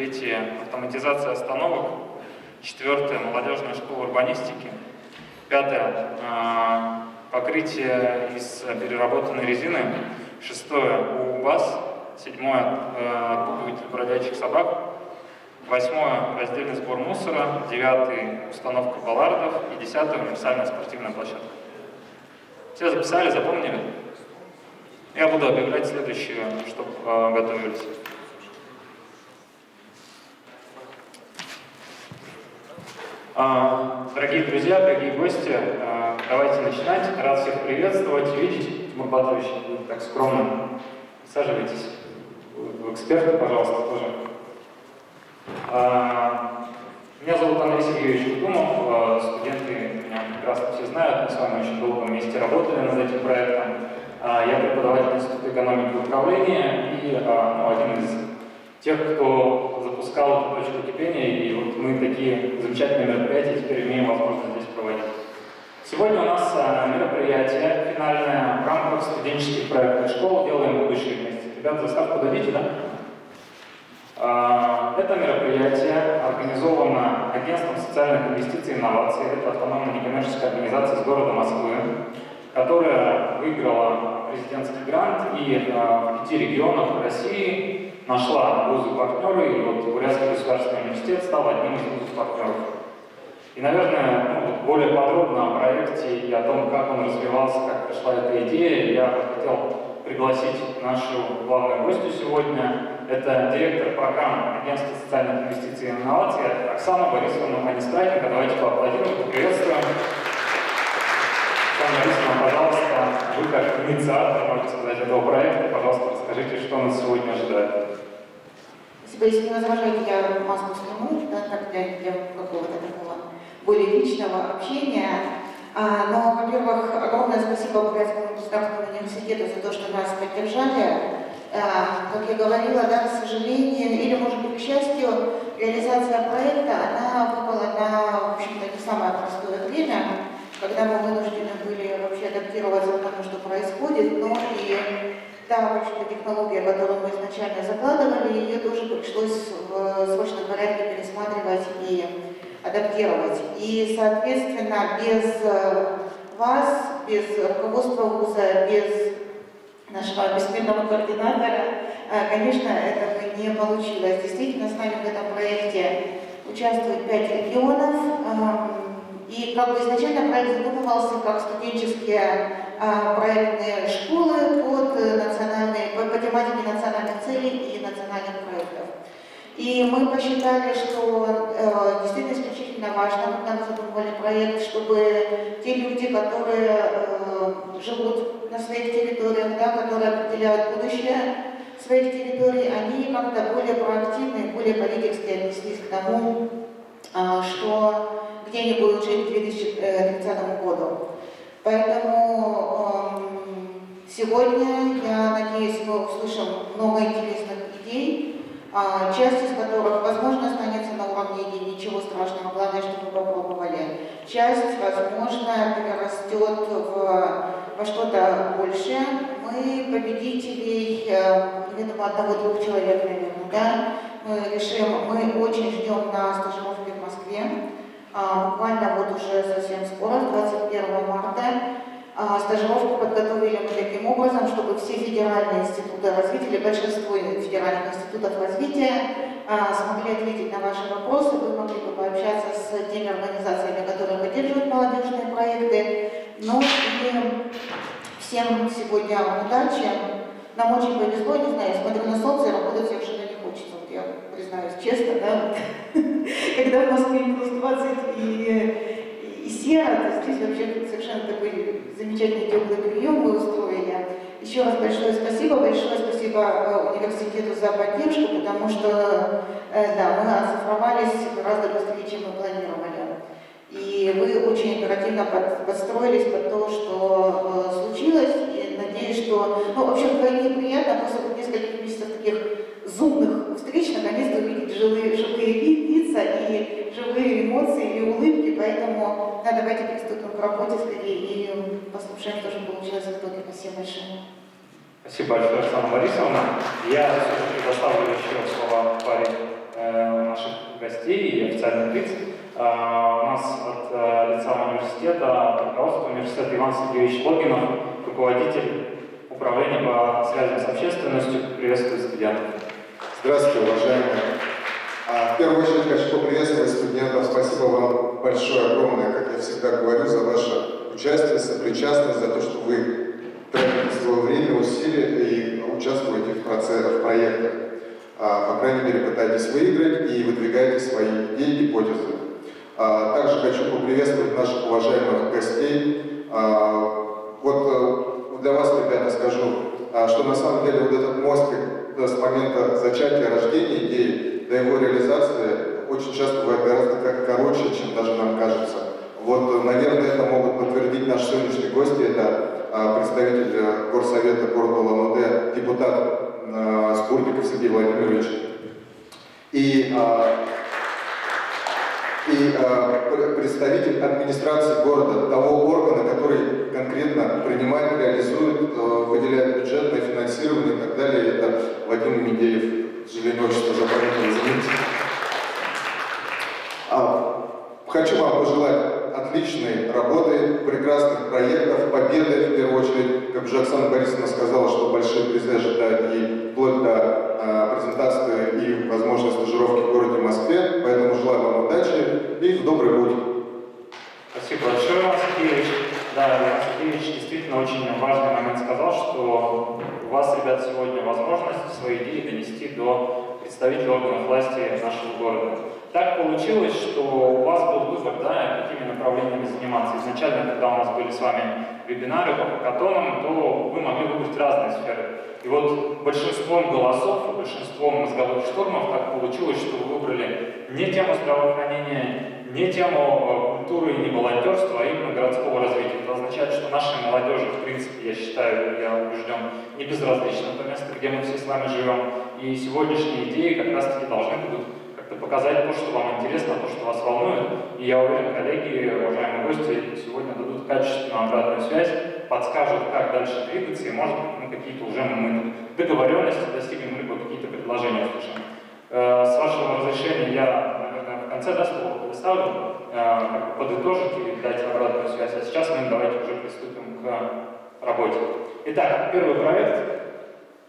третье — автоматизация остановок, четвертое — молодежная школа урбанистики, пятое — покрытие из переработанной резины, шестое — УУБАС, седьмое — пуговитель бродячих собак, восьмое — раздельный сбор мусора, девятый — установка баллардов и десятое — универсальная спортивная площадка. Все записали, запомнили? Я буду объявлять следующее, чтобы готовились. Дорогие друзья, дорогие гости, давайте начинать. Рад всех приветствовать и видеть. Тимур Батович, вы так скромно присаживайтесь. Вы эксперты, пожалуйста, тоже. Меня зовут Андрей Сергеевич Кутумов, студенты меня прекрасно все знают, мы с вами очень долго вместе работали над этим проектом. Я преподаватель Института экономики и управления и один из тех, кто запускал эту точку кипения, и вот мы такие замечательные мероприятия теперь имеем возможность здесь проводить. Сегодня у нас мероприятие финальное в рамках студенческих проектов школ «Делаем будущее вместе». Ребята, заставку дадите, да? Это мероприятие организовано Агентством социальных инвестиций и инноваций. Это автономная некоммерческая организация с города Москвы, которая выиграла президентский грант и в 5 регионах России нашла вузы-партнеры, и вот Бурятский государственный университет стал одним из вузов-партнеров. И, наверное, более подробно о проекте и о том, как он развивался, как пришла эта идея, я хотел пригласить нашу главную гостью сегодня. Это директор программы Агентства социальных инвестиций и инноваций Оксана Борисовна Манистрайненко. Давайте поаплодируем, поприветствуем. Оксана Борисовна, пожалуйста, вы как инициатор, можно сказать, этого проекта, пожалуйста, расскажите, что нас сегодня ожидает. Спасибо, если не возражаете, я маску сниму, да, так для какого-то такого более личного общения. Но, во-первых, огромное спасибо Бурятскому государственному университету за то, что нас поддержали. Как я говорила, да, к сожалению, или, может быть, к счастью, реализация проекта, она выпала на, в общем-то, не самое простое время, когда мы вынуждены были вообще адаптироваться к тому, что происходит, но и та, в общем-то, технология, которую мы изначально закладывали, ее тоже пришлось в срочном порядке пересматривать и адаптировать. И, соответственно, без вас, без руководства вуза, без нашего бессменного координатора, конечно, это бы не получилось. Действительно, с нами в этом проекте участвует 5 регионов. И как бы изначально проект задумывался как студенческие проектные школы по тематике национальных целей и национальных проектов. И мы посчитали, что действительно исключительно важно, когда мы задумывали проект, чтобы те люди, которые живут на своих территориях, да, которые определяют будущее своих территорий, они как-то более проактивно и более политически отнеслись к тому, где они будут жить к 2030 году. Поэтому сегодня, я надеюсь, мы услышим много интересных идей, часть из которых, возможно, останется на уровне идей, ничего страшного, главное, чтобы вы попробовали. Часть, возможно, перерастет во что-то большее. Мы победителей, я думаю, одного-двух человек, наверное, да, мы решим, мы очень ждем на стажировке в Москве. Буквально вот уже совсем скоро, 21 марта, стажировку подготовили мы таким образом, чтобы все федеральные институты развития, или большинство федеральных институтов развития смогли ответить на ваши вопросы, вы могли бы пообщаться с теми организациями, которые поддерживают молодежные проекты. Ну и всем сегодня удачи. Нам очень повезло, не знаю, я смотрю на солнце, и работать совершенно не хочется. Вот я признаюсь честно, да, когда в Москве плюс 20 и серо, то здесь вообще совершенно такой замечательный теплый прием мы устроили. Еще раз большое спасибо университету за поддержку, потому что да, мы оцифровались гораздо быстрее, чем мы планировали. И вы очень оперативно подстроились под то, что случилось, и надеюсь, что, вообще вдвойне приятно после нескольких месяцев таких зумных встреч наконец-то увидеть живые лица и живые эмоции и улыбки, поэтому давайте приступим к работе скорее и послушаем, что же получилось в итоге. Спасибо большое. Спасибо большое, Оксана Борисовна. Я все-таки предоставлю еще слова паре добиться. У нас от лица университета, руководство университета Иван Сергеевич Логинов, руководитель управления по связям с общественностью, приветствует студентов. Здравствуйте, уважаемые. В первую очередь хочу поприветствовать студентов. Спасибо вам большое, огромное, как я всегда говорю, за ваше участие, сопричастность, за то, что вы тратите свое время, усилия и участвуете в проектах. По крайней мере, пытаетесь выиграть и выдвигаете свои идеи, гипотезы. Также хочу поприветствовать наших уважаемых гостей. Вот для вас, ребята, скажу, что на самом деле вот этот мостик с момента зачатия, рождения идеи до его реализации очень часто бывает гораздо короче, чем даже нам кажется. Вот, наверное, это могут подтвердить наши сегодняшние гости. Это представитель горсовета города Улан-Удэ, депутат Скурников Сергей Владимирович. И представитель администрации города, того органа, который конкретно принимает, реализует, выделяет бюджетное финансирование и так далее. Это Вадим Медеев, к сожалению, отчество запомнил, извините. Хочу вам пожелать отличной работы, прекрасных проектов, победы, в первую очередь, как уже Оксана Борисовна сказала, что большие призы ожидают и вплоть до презентации и возможной стажировки в городе Москве. Поэтому желаю вам удачи и в добрый путь. Спасибо большое, Иван Сергеевич. Да, Иван Сергеевич действительно очень важный момент сказал, что у вас, ребят, сегодня возможность свои идеи донести до представителей органов власти нашего города. Так получилось, что у вас был выбор, да, какими направлениями заниматься. Изначально, когда у нас были с вами вебинары по хакатонам, то вы могли выбрать разные сферы. И вот большинством голосов, большинством мозговых штурмов так получилось, что вы выбрали не тему здравоохранения, не тему культуры и не волонтерства, а именно городского развития. Это означает, что нашей молодежи, в принципе, я считаю, я убежден, не безразлично то место, где мы все с вами живем. И сегодняшние идеи как раз-таки должны будут как-то показать то, что вам интересно, то, что вас волнует. И я уверен, коллеги, уважаемые гости, сегодня дадут качественную обратную связь, подскажут, как дальше двигаться, и, может быть, какие-то уже мы договоренности достигнем, либо какие-то предложения услышим. С вашего разрешения я, наверное, в конце слово предоставлю, подытожить и дать обратную связь. А сейчас мы давайте уже приступим к работе. Итак, первый проект.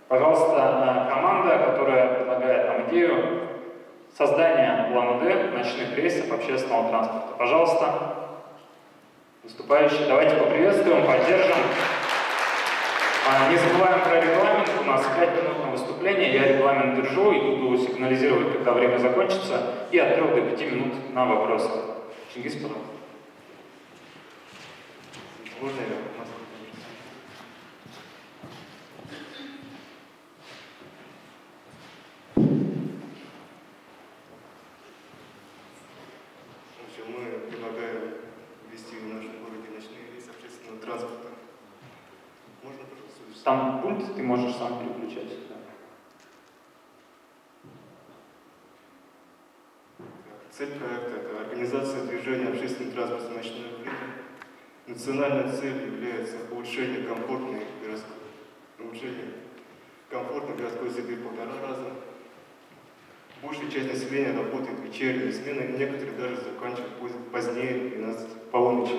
Пожалуйста, команда, которая предлагает нам идею создания Улан-Удэ ночных рейсов общественного транспорта. Пожалуйста, выступающие, давайте поприветствуем, поддержим. Не забываем про регламент. У нас 5 минут на выступление. Я регламент держу и буду сигнализировать, когда время закончится. И от 3 до 5 минут на вопросы. Чингис, пожалуйста. Можно ли? Мы предлагаем ввести в нашем городе ночные рейсы общественного транспорта. Можно, пожалуйста? Там пульт ты можешь сам переключать. Да. Цель проекта – это организация движения общественного транспорта в ночное время. Национальной целью является улучшение комфортной городской среды в 1,5 раза. Большая часть населения работает в вечерние смены, некоторые даже заканчивают позднее 12 полуночи,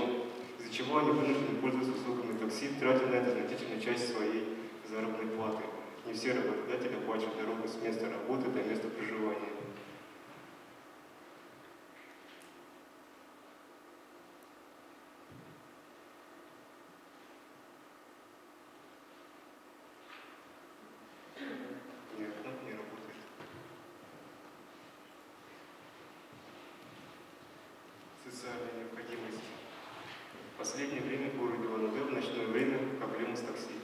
из-за чего они вынуждены пользоваться услугами такси, тратя на это значительную часть своей заработной платы. Не все работодатели оплачивают дорогу с места работы до места проживания. Социальная необходимость. В последнее время в городе Улан-Удэ в ночное время проблемы с такси.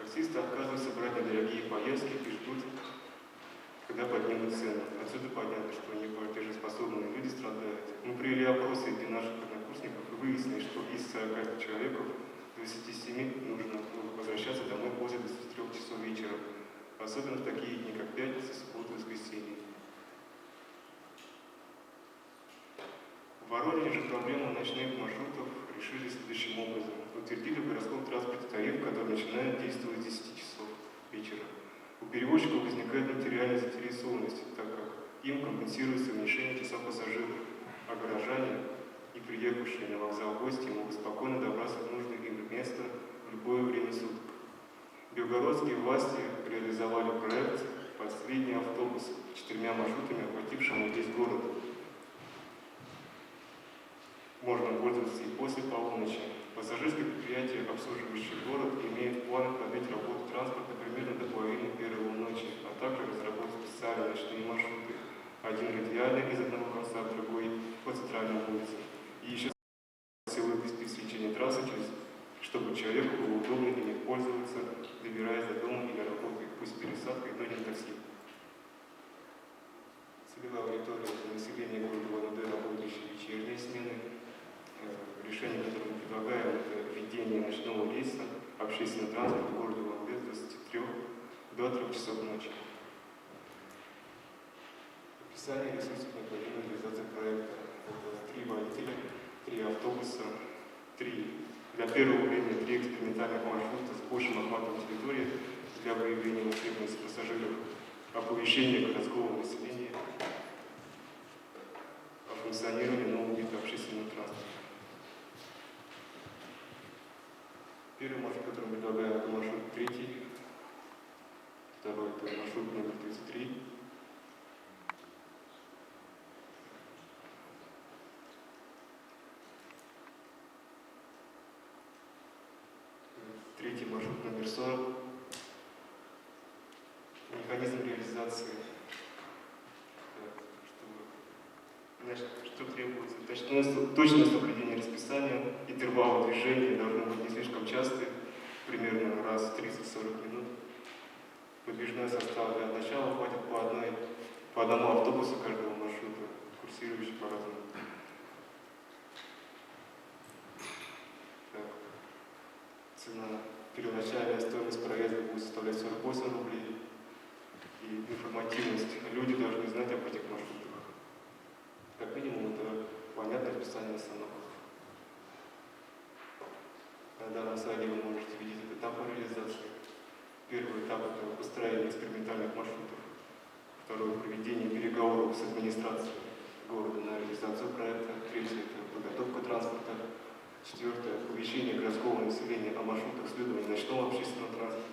Таксисты отказываются брать недорогие поездки и ждут, когда поднимут цены. Отсюда понятно, что неплатежеспособные люди страдают. Мы провели опросы среди наших однокурсников и выяснили, что из 40 человек 27 нужно возвращаться домой после 23 часов вечера. Особенно в такие дни, как пятница, суббота и воскресенье. В Воронеже же проблему ночных маршрутов решили следующим образом. Утвердили в городском транспорте тариф, который начинает действовать с 10 часов вечера. У перевозчиков возникает материальная заинтересованность, так как им компенсируется уменьшение числа пассажиров. а горожане и приехавшие на вокзал гости могут спокойно добраться в нужное им место в любое время суток. Белгородские власти реализовали проект «Последний автобус» с 4 маршрутами, охватившими весь город. Можно пользоваться и после полуночи. Пассажирское предприятие, обслуживающее город, имеет в планах продлить работу транспорта примерно до половины первой ночи, а также разработать специальные ночные маршруты. Один радиальный из одного конца в другой по центральным улицам. И еще силовых обеспечения трассы, чтобы человеку было удобно ими пользоваться, добираясь до дома или работы, пусть пересадкой, но не на такси. Целевая аудитория — это население города УНД, работающие вечерние смены. Решение, которое мы предлагаем, это введение ночного рейса, общественный транспорт в городе УНД с 23 до 3 часов ночи. Описание ресурсов необходимой реализации проекта. Это 3 водителя, 3 автобуса, для первого времени 3 экспериментальных маршрута с большим охватом территории для выявления востребованности пассажиров, оповещение городского населения о функционировании нового вида общественного транспорта. Первый маршрут, который мы предлагаем, это маршрут 3. Второй — это маршрут номер 33. Третий маршрут номер 40. Механизм реализации. Что требуется? Точное соблюдение расписания, интервалы движения должны быть не слишком частые, примерно раз в 30-40 минут. Подвижной состав для начала хватит по одному автобусу каждого маршрута, курсирующий по-разному. Цена, первоначальная стоимость проезда будет составлять 48 рублей. И информативность. Люди должны знать об этих маршрутах. Как минимум, это понятное расписание остановок. На данном слайде вы можете видеть этапы реализации. Первый этап — это построение экспериментальных маршрутов. Второй — проведение переговоров с администрацией города на реализацию проекта. Третий — это подготовка транспорта. Четвертое — оповещение городского населения о маршрутах следования ночного общественного транспорта.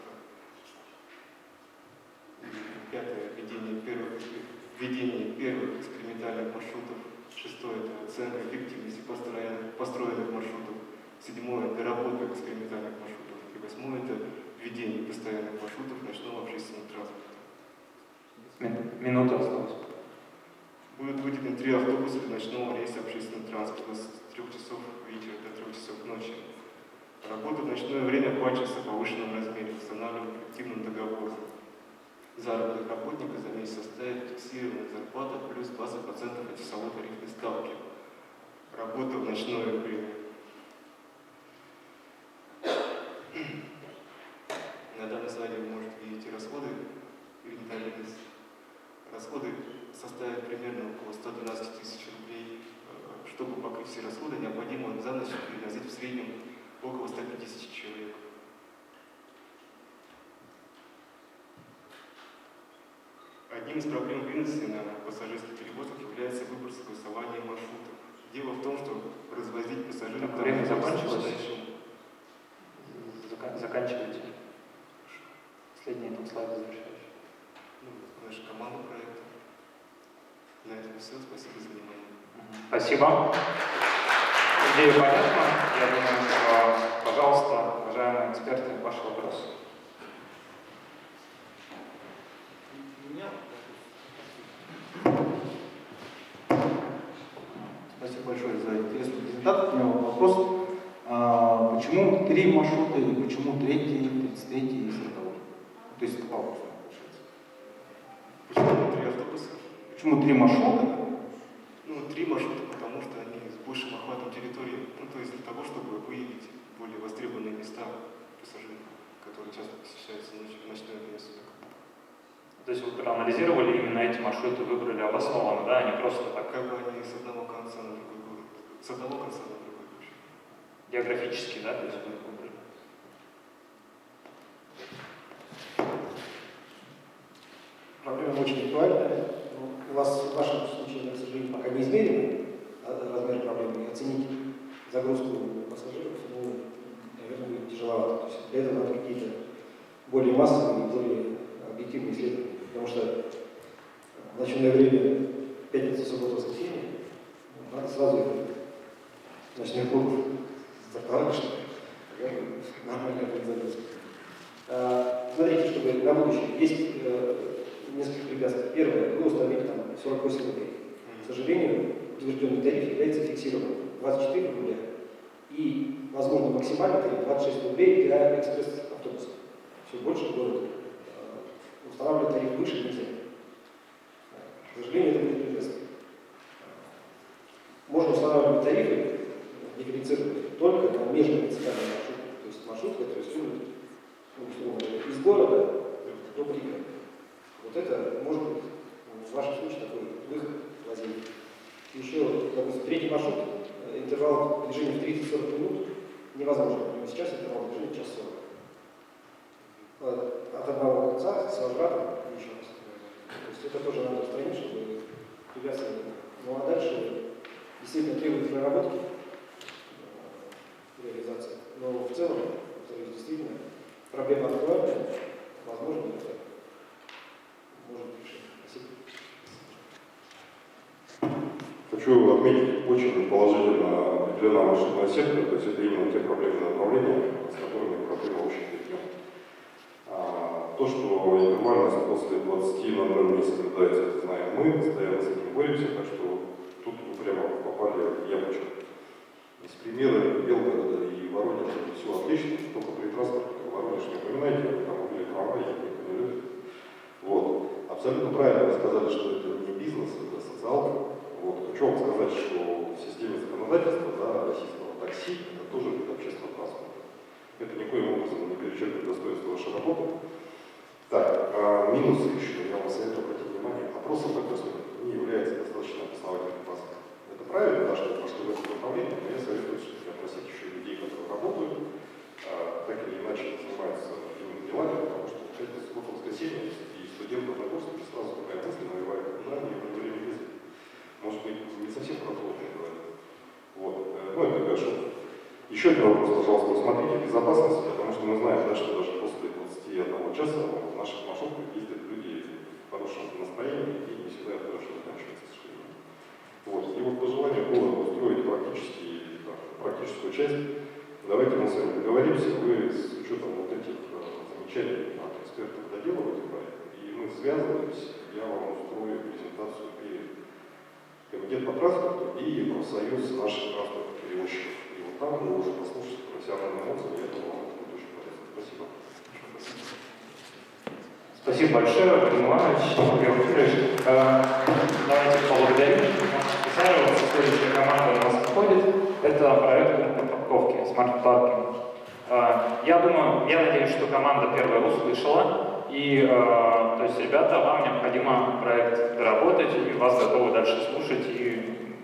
Пятое — введение первых экспериментальных маршрутов. Шестое — это оценка эффективности построенных маршрутов. Седьмое — это доработка экспериментальных маршрутов. И восьмое — это введение постоянных маршрутов ночного общественного транспорта. Минута осталась. Будут выделены 3 автобуса для ночного рейса общественного транспорта с 3 часов вечера до 3 часов ночи. Работа в ночное время оплачивается в повышенном размере, устанавливаем коллективным договором. Заработок работника за месяц составит фиксированная зарплата плюс 20% от часовой тарифной ставки. Работа в ночное время. На данном слайде вы можете видеть расходы и рентабельность. Расходы составят примерно около 112 тысяч рублей. Чтобы покрыть все расходы, необходимо за ночь перевозить в среднем около 150 человек. Одним из проблем бизнеса на пассажирских перевозках является выбор согласования маршрутов. Дело в том, что развозить пассажиров... Время закончилось? Заканчивайте. Последний этот слайд завершающий. Наша команда проекта. На этом все. Спасибо за внимание. Спасибо. Идея понятна. Я думаю, что, пожалуйста, уважаемые эксперты, ваши вопросы. Спасибо большое за интересную презентацию. У меня вопрос. Почему 3 маршрута и почему 3, 33 и 40? То есть 2 вопроса получается. Почему 3 автобуса? Почему 3 маршрута? 3 маршрута, потому что они с большим охватом территории. То есть для того, чтобы выявить более востребованные места пассажиров, которые часто посещаются в ночное время суток. То есть вы проанализировали именно эти маршруты, выбрали обоснованно, да, а не просто так? Как бы они с одного конца на другой город. С одного конца на другой город. Географически, да, то есть вы выбрали. Проблема очень актуальная. У вас в вашем случае, к сожалению, пока не измерена, да, загрузку пассажиров, ну, наверное, будет тяжеловато. То есть для этого надо какие-то более массовые, более объективные исследования. Потому что в ночное время, пятница, суббота, воскресенье, надо сразу ночных клубов стартовать, чтобы нормально организоваться. Смотрите, чтобы на будущее. Есть несколько препятствий. Первое, вы установите там 48 рублей. К сожалению, утвержденный тариф является фиксированным 24 рубля. И, возможно, максимальный тариф 26 рублей для экспресс-автобусов. Все больше в городе. Устанавливать тариф выше нельзя. К сожалению, это будет препятствие. Можно устанавливать тарифы, дифференцированные, только на межмуниципальные маршруты. То есть маршрут, который сунут из города до Брика. Вот это может быть в вашем случае такой выход в лазейку. Еще, допустим, третий маршрут, интервал движения в 30-40 минут невозможно. У него сейчас интервал движения час 40. От одного конца с возвратом и еще раз. То есть это тоже надо устранить, чтобы препятствия не было. Ну а дальше действительно требует проработки, реализации. Но в целом, то есть действительно, проблема актуальная, возможно, это может решить. Спасибо. Хочу отметить очень положительно определена машинная сетка, то есть это именно те проблемные направления, с которыми проблема очень идет. То, что интервальность после 20:00 не соблюдается, это знаем мы, постоянно с этим боремся, так что тут вы прямо попали в яблочко. Из примера Белгорода и Воронежа все отлично, только при транспорте Воронеж не упоминайте, там были трамваи, никто не любит. Вот. Абсолютно правильно вы сказали, что это не бизнес, это социалка. Вот. Хочу вам сказать, что в системе законодательства, да, российского такси это тоже вид общественного транспорта. Это никоим образом не перечеркивает достоинство вашей работы. Так, минусы еще, я вам советую обратить внимание, опрос об этом не является достаточно основательным базой. Это правильно, да, что пошли в это направление, но я советую все-таки опросить еще людей, которые работают, так или иначе занимаются такими делами, потому что в пятницу, в воскресенье и студентов на курсе сразу такая мысль навевает, куда они в это время ездят. Может быть, не совсем про то, говорят. Вот. Ну, это такая шутка. Еще один вопрос, пожалуйста, усмотрите безопасность, потому что мы знаем, да, что даже после 21 часа в наших маршрутках ездят люди в хорошем настроении и не всегда это хорошо заканчивается, к сожалению. Вот. И вот по желанию было устроить практическую часть. Давайте мы с вами договоримся, вы с учетом вот этих замечаний от экспертов доделываете проект, и мы связываемся, я вам устрою презентацию перед комитет по транспорту и профсоюз наших транспортных перевозчиков. И вот там вы уже послушаете профессиональные отзывы, я думаю, вам это будет очень полезно. Спасибо. Спасибо большое, Владимир Иванович, Георгий Юрьевич. Давайте поблагодарим. Специально следующая команда у нас входит. Это проект парковки, смарт-паркинг. Я думаю, я надеюсь, что команда первая услышала. И, то есть, ребята, вам необходимо проект доработать, и вас готовы дальше слушать и,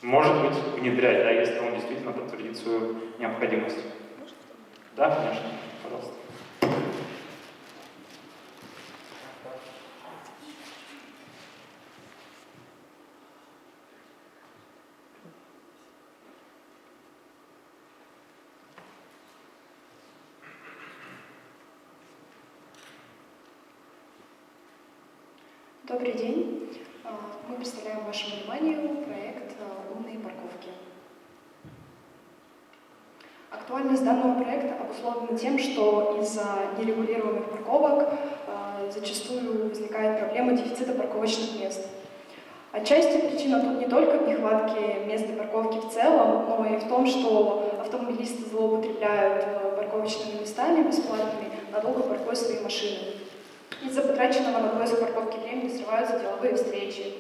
может быть, внедрять, да, если он действительно подтвердит свою необходимость. Да, конечно, пожалуйста. Добрый день. Мы представляем вашему вниманию проект «Умные парковки». Актуальность данного проекта обусловлена тем, что из-за нерегулируемых парковок зачастую возникает проблема дефицита парковочных мест. Отчасти причина тут не только в нехватке мест для парковки в целом, но и в том, что автомобилисты злоупотребляют парковочными местами бесплатными, надолго паркуя свои машины. Из-за потраченного на поиск парковки времени срываются деловые встречи,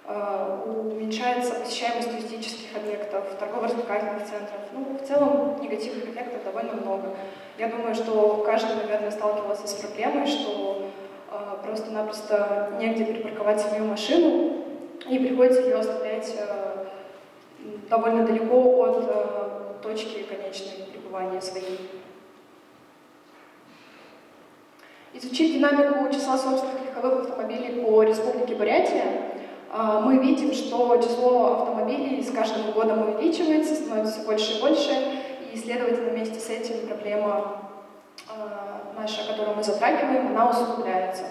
уменьшается посещаемость туристических объектов, торгово-развлекательных центров. Ну, в целом негативных эффектов довольно много. Я думаю, что каждый, наверное, сталкивался с проблемой, что просто-напросто негде припарковать свою машину, и приходится ее оставлять довольно далеко от точки конечной пребывания своей. Изучив динамику числа собственных легковых автомобилей по Республике Бурятия, мы видим, что число автомобилей с каждым годом увеличивается, становится все больше и больше, и, следовательно, вместе с этим проблема наша, которую мы затрагиваем, она усугубляется.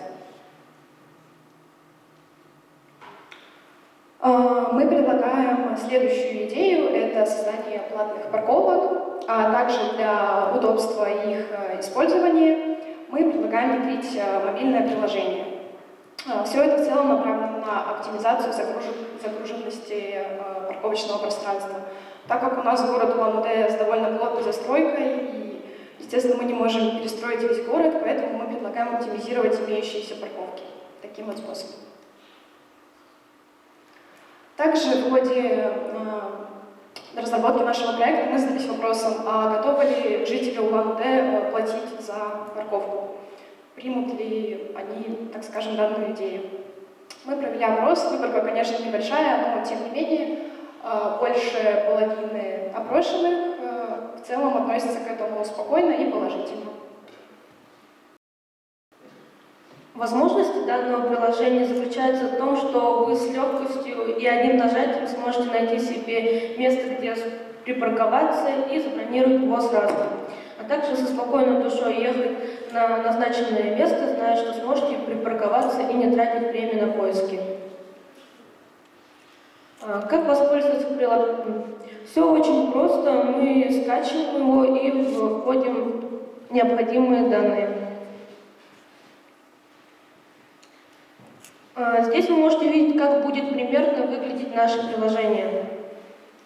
Мы предлагаем следующую идею – это создание платных парковок, а также для удобства их использования мы предлагаем внедрить мобильное приложение. Все это в целом направлено на оптимизацию загруженности парковочного пространства. Так как у нас город Улан-Удэ с довольно плотной застройкой, и, естественно, мы не можем перестроить весь город, поэтому мы предлагаем оптимизировать имеющиеся парковки таким вот способом. Также в ходе разработки нашего проекта мы задались вопросом, а готовы ли жители Улан-Удэ платить за парковку? Примут ли они, так скажем, данную идею? Мы провели опрос, выборка, конечно, небольшая, но тем не менее больше половины опрошенных в целом относятся к этому спокойно и положительно. Возможность данного приложения заключается в том, что вы с легкостью и одним нажатием сможете найти себе место, где припарковаться и забронировать его сразу. А также со спокойной душой ехать на назначенное место, зная, что сможете припарковаться и не тратить время на поиски. Как воспользоваться приложением? Все очень просто. Мы скачиваем его и вводим необходимые данные. Здесь вы можете видеть, как будет примерно выглядеть наше приложение.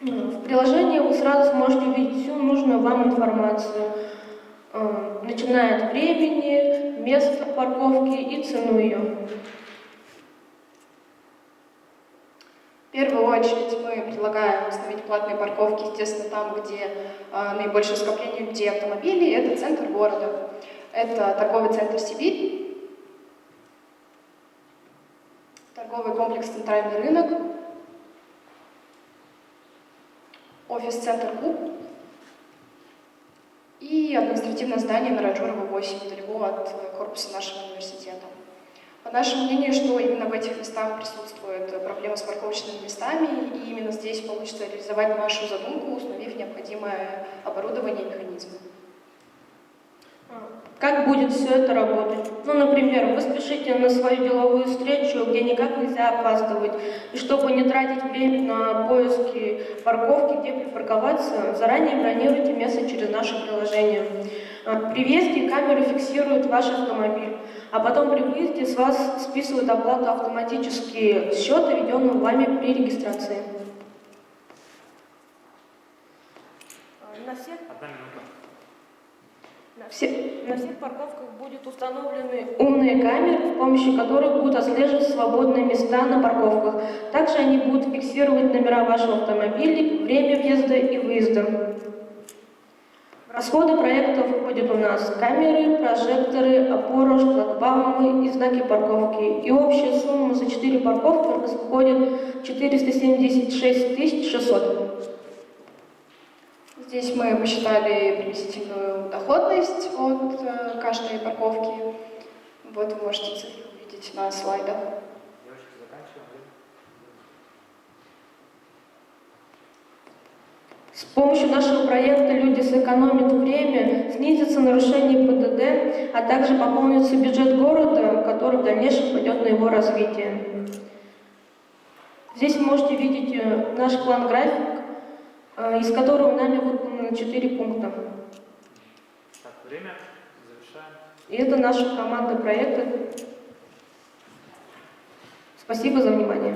В приложении вы сразу сможете увидеть всю нужную вам информацию, начиная от времени, места парковки и цену ее. В первую очередь мы предлагаем установить платные парковки, естественно, там, где наибольшее скопление людей и автомобилей. Это центр города. Это торговый центр «Сибирь», торговый комплекс «Центральный рынок», офис-центр «Куб» и административное здание на Раджурова 8, недалеко от корпуса нашего университета. По нашему мнению, что именно в этих местах присутствует проблема с парковочными местами, и именно здесь получится реализовать нашу задумку, установив необходимое оборудование и механизмы. Как будет все это работать? Ну, например, вы спешите на свою деловую встречу, где никак нельзя опаздывать, и чтобы не тратить время на поиски парковки, где припарковаться, заранее бронируйте место через наше приложение. При въезде камеры фиксируют ваш автомобиль, а потом при выезде с вас списывают оплату автоматически с счета, введенного вами при регистрации. На всех парковках будут установлены умные камеры, с помощью которых будут отслеживать свободные места на парковках. Также они будут фиксировать номера вашего автомобиля, время въезда и выезда. В расходы проекта входят у нас камеры, прожекторы, опоры, шлагбаумы и знаки парковки. И общая сумма за 4 парковки у нас выходит 476 600. Здесь мы посчитали приблизительную доходность от каждой парковки. Вот вы можете цифры увидеть на слайдах. С помощью нашего проекта люди сэкономят время, снизится нарушение ПДД, а также пополнится бюджет города, который в дальнейшем пойдет на его развитие. Здесь вы можете видеть наш план-график, из которого нами выполнено 4 пункта. Так, время. Завершаем. И это наша команда проекта. Спасибо за внимание.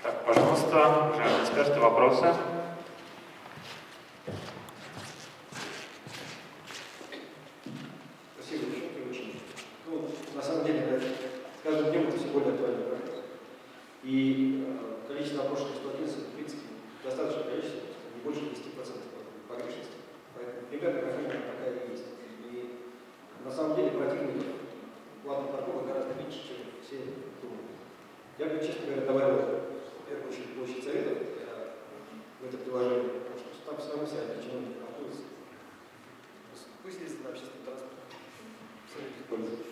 Так, пожалуйста, уважаемые эксперты, вопросы? Спасибо большое, очень. Ну, на самом деле, с каждым днем это все более актуальный проект. И количество опрошенных эксплуатаций, в принципе, достаточное количество, не больше 10% погрешности. Поэтому примерно картина такая и есть. И на самом деле противников платных парковок гораздо меньше, чем все думают. Я бы, честно говоря, добавил в первую очередь площадь советов в это приложение, потому что там все равно все одни чиновники находятся. Пусть ездят на общественном транспорте. Все пользуются.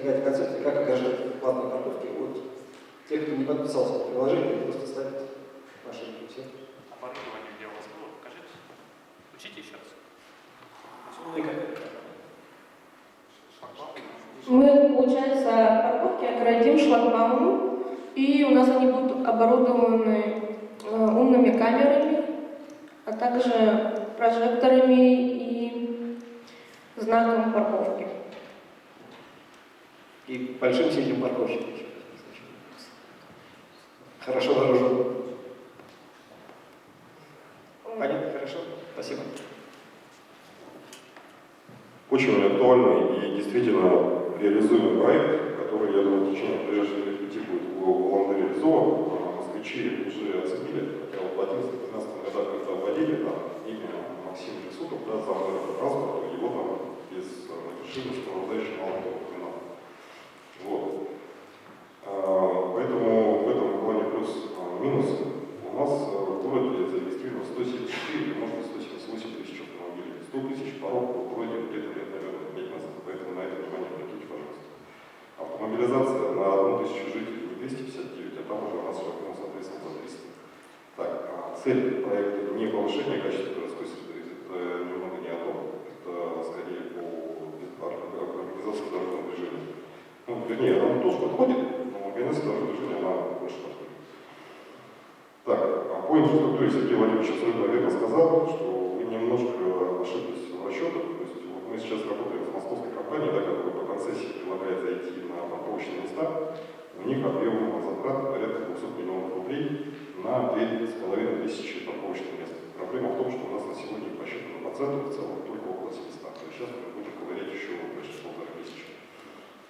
какая-то концепция, как ограждать платные парковки от тех, кто не подписался на приложение, просто ставит машинки все. Оборудование где у вас было? Покажите. Учите еще раз. Мы, получается, парковки оградим шлагбаумом, и у нас они будут оборудованы умными камерами, а также прожекторами и знаком парковки. И большим синим парковщиком. Хорошо вооружен. Понятно, хорошо. Спасибо. Очень актуальный и действительно реализуемый проект, который, я думаю, в течение ближайших лет 5 будет главно реализован. Москвичи уже оценили, хотя вот в 2011-2012 годах, когда вводили, там, имя Максим Лисуков, да, заммэра по транспорту, его там без разрешения, что рождающий мало кто упоминал. Вот. Поэтому в этом плане плюс-минус у нас в городе зарегистрировано 174, может быть, 178 тысяч автомобилей. 100 тысяч порог был пройден где-то лет, наверное, 5 назад, поэтому на это внимание обратите, пожалуйста. Автомобилизация на 1000 жителей не 259, а там уже у нас шагнул, соответственно, за 300. Так, цель проекта не повышение качества городской среды, это немного не о том, это скорее по организации дорожного движения. Ну, вернее, она тоже подходит, но организация дорожного движения, она больше подходит. Так, по инфраструктуре Сергей Владимирович абсолютно верно сказал, что вы немножко ошиблись в расчетах. То есть вот мы сейчас работаем с московской компанией, да, которая по концессии предлагает зайти на парковочные места. У них объем затрат порядка 200 миллионов рублей на 2500 парковочных мест. Проблема в том, что у нас на сегодня посчитано по центру в целом только около 700. То есть сейчас мы будем ковырять еще почти 1500.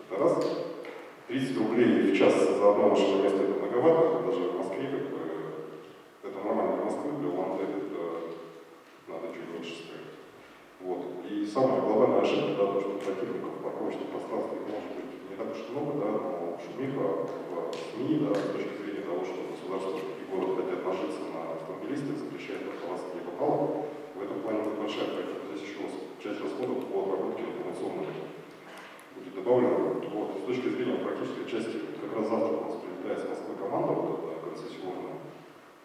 Это раз. 30 рублей в час за одно машинное место это многовато, даже в Москве, как бы, это нормально для Москвы, для Улан-Удэ это надо чуть меньше ставить. Вот. И самая глобальная ошибка, да, то, что противников парковочных пространств может быть не так уж много, да, но шумиха в СМИ, да, с точки зрения того, что государство и город хотят нажиться на автомобилистов, запрещает парковаться где попало. В этом плане будет большая, поэтому здесь еще часть расходов по обработке информационной будет добавлено. Вот. С точки зрения практической части, как раз завтра у нас прилетает с Москвы команда, вот эта концессионная.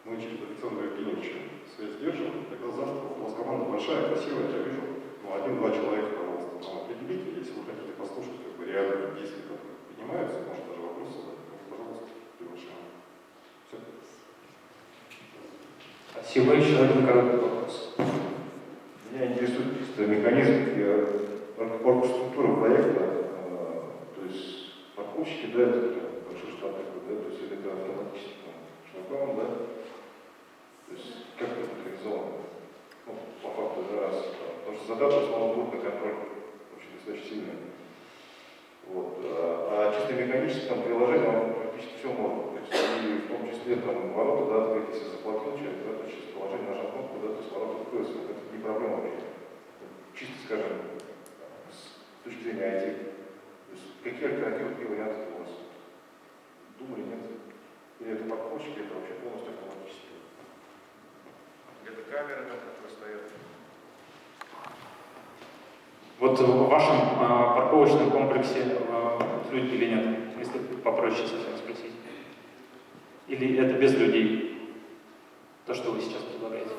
Мы через Александра Евгеньевича связь держим. Тогда завтра у вас команда большая, красивая, я вижу. Ну, 1-2 человека, пожалуйста, нам определите. Если вы хотите послушать как бы реальные действия, которые принимаются, может даже вопросы, пожалуйста, приглашаем. Все. Спасибо. Еще один короткий вопрос. Меня интересует чисто механизм и оргструктура проекта. То есть парковщики, да, это большой штат такой, да, то есть это автоматически шлагбаум, да. То есть как это организовано? Ну, по факту, да, раз. Потому что задача основного будет на контроль очень достаточно сильная. Вот. А чисто механическом приложении он практически все может. То есть и в том числе там ворота, да, открыть, если заплатил человек, да, то через приложение нажал кнопку, да, то есть ворота откроются. Это не проблема вообще. Чисто, скажем, с точки зрения IT. То есть какие альтернативы, какие варианты у вас? Думали, нет? Или это парковщики, это вообще полностью автоматически? Это камеры, которые стоят. Вот в вашем парковочном комплексе люди или нет, если попроще совсем спросить? Или это без людей? То, что вы сейчас предлагаете?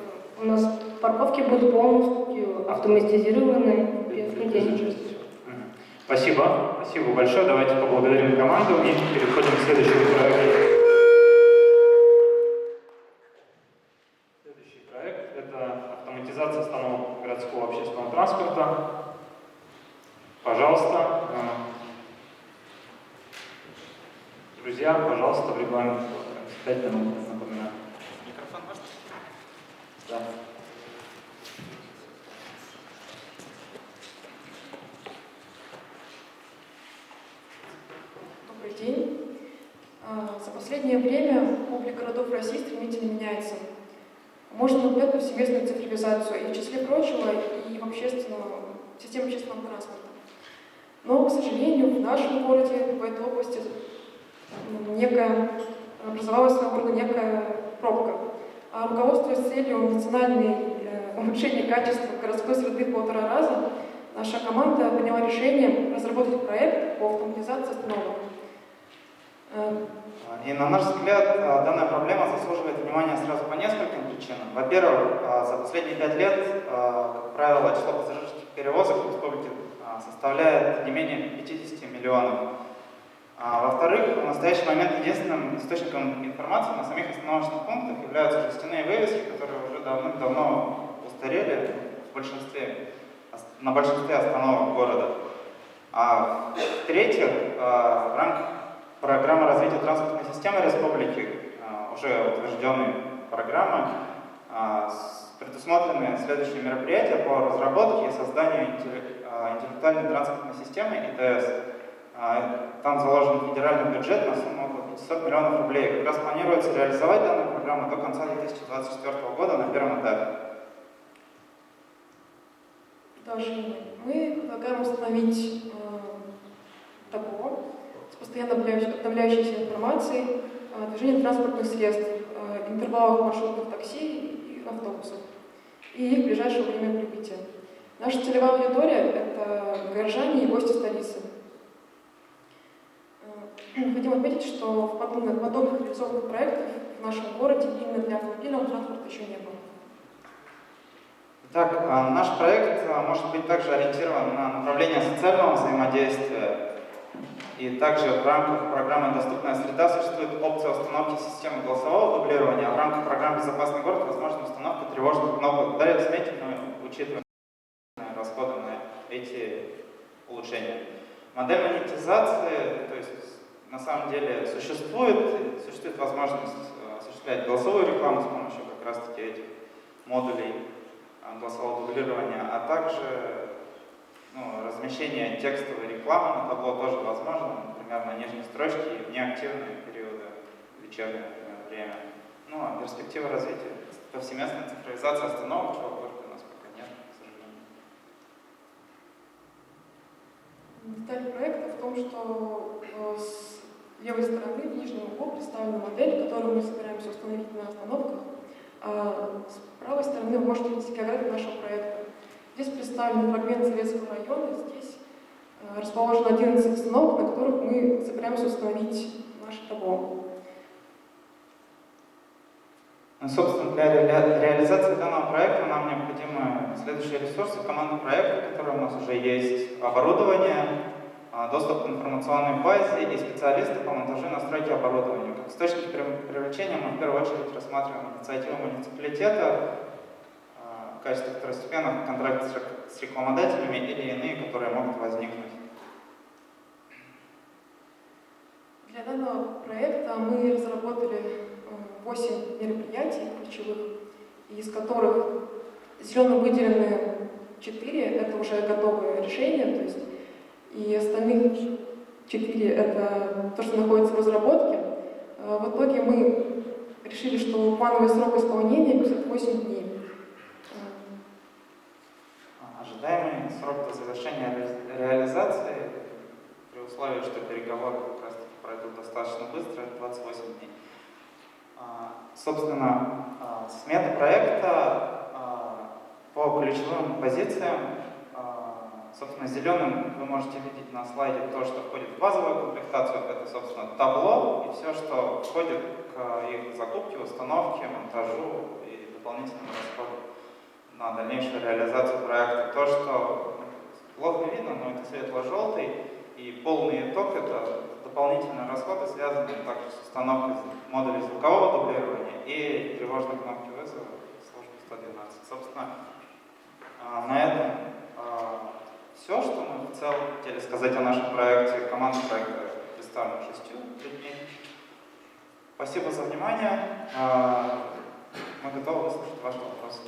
У нас парковки будут полностью автоматизированы, без людей. Спасибо. Спасибо большое. Давайте поблагодарим команду и переходим к следующему проекту. Следующий проект – это автоматизация остановок городского общественного транспорта. Пожалуйста. Друзья, пожалуйста, в регламент 5 минут, напоминаю. Микрофон можно? Да. Добрый день. За последнее время облик городов России стремительно меняется. Можно наблюдать повсеместную цифровизацию и, в числе прочего, и в системе общественного транспорта. Но, к сожалению, в нашем городе, в этой области, образовалась своего рода некая пробка. А руководствуясь целью национальной улучшения качества городской среды в 1,5 раза, наша команда приняла решение разработать проект по автоматизации остановок. И на наш взгляд, данная проблема заслуживает внимания сразу по нескольким причинам. Во-первых, за последние 5 лет, как правило, число пассажирских перевозок в республике составляет не менее 50 миллионов. Во-вторых, в настоящий момент единственным источником информации на самих остановочных пунктах являются жестяные вывески, которые уже давным-давно устарели на большинстве остановок города. В-третьих, в рамках программы развития транспортной системы республики, уже утвержденной программы, предусмотрены следующие мероприятия по разработке и созданию интеллектуальной транспортной системы ИТС. Там заложен федеральный бюджет на сумму около 500 миллионов рублей. Как раз планируется реализовать данную программу до конца 2024 года на первом этапе. Продолжение. Мы предлагаем установить табло с постоянно обновляющейся информацией о движении транспортных средств, интервалах маршрутных такси и автобусов и их ближайшего времени прибытия. Наша целевая аудитория – это горожане и гости столицы. Хотим отметить, что подобных реализованных проектов в нашем городе именно для автомобильного транспорта еще не было. Итак, наш проект может быть также ориентирован на направление социального взаимодействия. И также в рамках программы «Доступная среда» существует опция установки системы голосового дублирования, а в рамках программы «Безопасный город» возможна установка тревожных кнопок. Далее, заметьте, мы учитываем расходы на эти улучшения. Модель монетизации, то есть на самом деле существует возможность осуществлять голосовую рекламу с помощью как раз-таки этих модулей голосового дублирования, а также размещение текстовой рекламы на табло тоже возможно, например, на нижней строчке и в неактивные периоды, вечернее, например, время. А перспектива развития повсеместной цифровизации остановок в городе у нас пока нет, к сожалению. Деталь проекта в том, что с левой стороны в нижнем углу представлена модель, которую мы собираемся установить на остановках. А с правой стороны вы можете видеть географию нашего проекта. Здесь представлен фрагмент Советского района, здесь расположено 11 остановок, на которых мы собираемся установить наше табло. Собственно, для реализации данного проекта нам необходимы следующие ресурсы команды проекта, которые у нас уже есть: оборудование, доступ к информационной базе и специалисты по монтажу и настройке оборудования. Как источник привлечения мы в первую очередь рассматриваем инициативу муниципалитета в качестве второстепенных контрактов с рекламодателями или иные, которые могут возникнуть. Для данного проекта мы разработали 8 мероприятий ключевых, из которых зеленым выделены 4, это уже готовые решения, то есть, и остальных 4 это то, что находится в разработке. В итоге мы решили, что плановый срок исполнения 58 дней. Ожидаемый срок до завершения реализации, при условии, что переговоры как раз пройдут достаточно быстро, 28 дней. Собственно, смета проекта по ключевым позициям. Собственно, зеленым вы можете видеть на слайде то, что входит в базовую комплектацию. Это, собственно, табло и все, что входит к их закупке, установке, монтажу и дополнительному расходу на дальнейшую реализацию проекта. То, что плохо видно, но это светло-желтый, и полный итог — это дополнительные расходы, связанные также с установкой модулей звукового дублирования и тревожной кнопки вызова службы 112. Собственно, на этом все, что мы в целом хотели сказать о нашем проекте. Команда проекта представлена 6 людьми. Спасибо за внимание. Мы готовы выслушать ваши вопросы.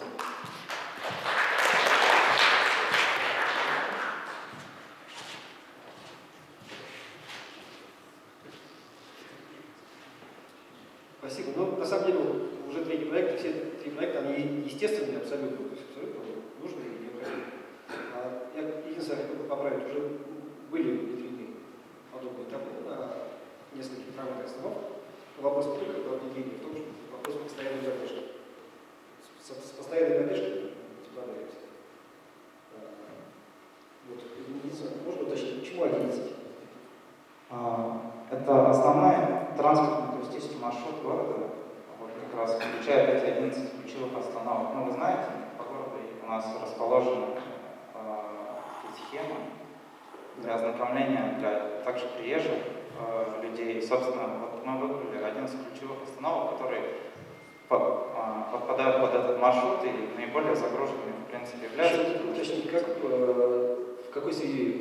Спасибо. Ну, на самом деле, уже третий проект, все три проекта, они естественные абсолютно, то есть абсолютно нужные и необходимые. Я единственное хотел бы поправить, уже были внедрены подобные табло на нескольких трамвайных остановках. Вопрос не только про внедрение, в том, что вопрос постоянной задержки. С постоянной задержкой справляемся. Это основной транспортно-туристический маршрут города, вот как раз включает эти 11 ключевых остановок. Ну, вы знаете, по городу у нас расположены такие схемы для ознакомления для также приезжих людей. И, собственно, вот мы выбрали 11 ключевых остановок, которые подпадают под этот маршрут и наиболее загруженными, в принципе, являются. Уточните, как, в какой среде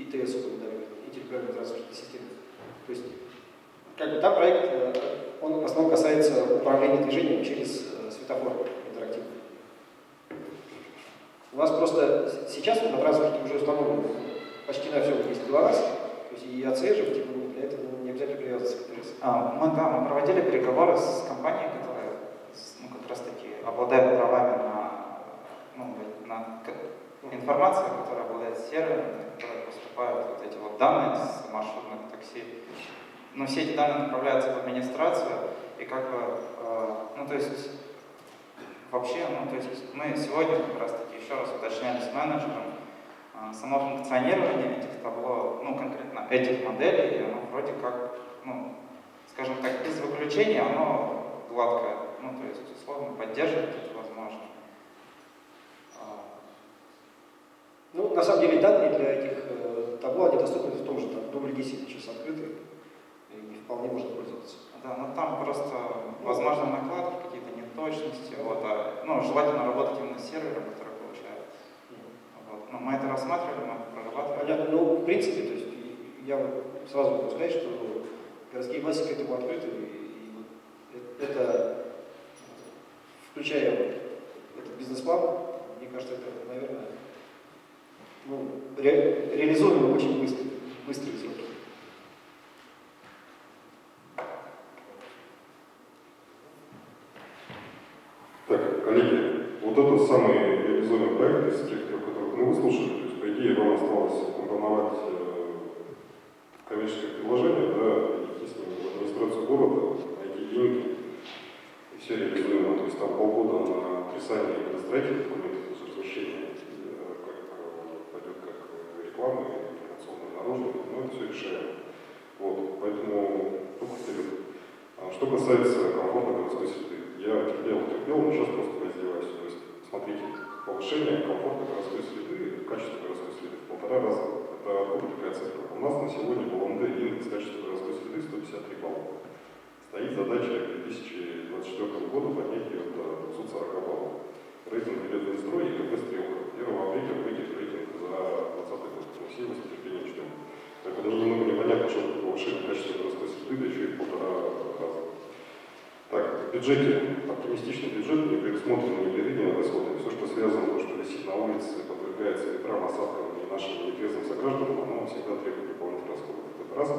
ИТС управляют, интеллектуальной транспортной системы? То есть, как бы там проект, он в основном касается управления движением через светофор интерактивный. У вас просто сейчас на транспорте уже установлено почти на всем есть ГЛОНАСС, то есть и отслеживать его для этого не обязательно привязываться к ИТС. Мы проводили переговоры с компанией, которая как раз таки обладает правами на информацию, которая обладает серверами, которые поступают вот эти вот данные с маршрутных такси. Но все эти данные направляются в администрацию, и как бы, то есть, вообще, то есть мы сегодня как раз таки еще раз уточняли с менеджером само функционирование этих табло, конкретно этих моделей, и оно вроде как, скажем так, без выключения, оно гладкое, то есть, условно, поддерживать это возможно. На самом деле данные для этих табло, они доступны в том же WGC сейчас открыты, и вполне можно пользоваться. Да, там просто возможны накладки, какие-то неточности, желательно работать именно с сервером, который получает. Вот. Мы это рассматривали, мы это прорабатывали. Понятно, в принципе, то есть я сразу могу сказать, что городские власти к этому открыты, и это, включая этот бизнес-план, мне кажется, это, наверное, реализуемо очень быстрые сроки. Так, коллеги, вот это самый реализуемый проект из тех, которых мы выслушали. То есть, по идее, вам осталось компоновать коммерческое предложение, идти с ним в администрацию города, найти деньги, и все реализуемо. То есть там полгода на трясание градостроительных документов, размещение, пойдет как реклама, информационное наружу, но это все решаемо. Вот, поэтому только вперед. Что касается комфорта городской среды, я терпел, но сейчас просто поиздеваюсь. То есть, смотрите, повышение комфорта городской среды, качества городской среды в 1,5 раза. Это откуда такая цифра? У нас на сегодня в ОМД индекс качества городской среды 153 балла. Стоит задача к 2024 году поднять ее до 240 баллов. Рейтинг ведет Минстрой и КП «Стрелка». 1 апреля выйдет рейтинг за 2020 год. Мы все его с нетерпением ждем. Так вот, мне немного непонятно, что такое повышение качества городской среды, да еще и в 1,5 раза. Так, в бюджете, оптимистичный бюджет, не предусмотрены непредвиденные расходы. Все, что связано, то, что висит на улице, подвергается ветрам, осадкам и нашим нетрезвым согражданам, оно всегда требует дополнительных расходов. Это раз.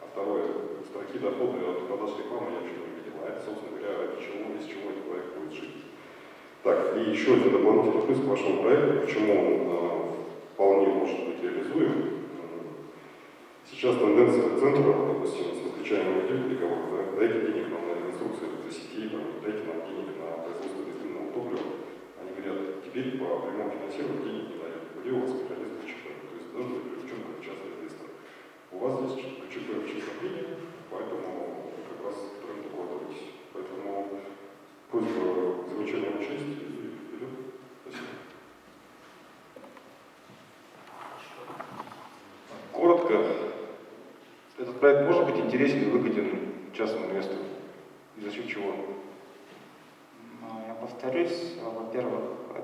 А второе, строки доходы от продаж рекламы я вообще не видел. А это, собственно говоря, ради чего, из чего этот проект будет жить. Так, и еще один дополнительный плюс к вашему проекту, почему он вполне может быть реализуем. Сейчас тенденция центра, допустим, с выключаемым переговоров, дайте денег нам на инструкцию для сетей, дайте нам денег на производство бензинного топлива. Они говорят, теперь по прямому финансированию денег не дают. Где у вас механизм КЧП? То есть должен быть привлечен как частный инвестор. У вас здесь КЧП очень стабильный, поэтому вы как раз в тренд укладываетесь. Поэтому просьба замечания учесть и вперед. Спасибо. Коротко. Этот проект может быть интересен и выгоден частному инвестору? И за счет чего? Я повторюсь, во-первых,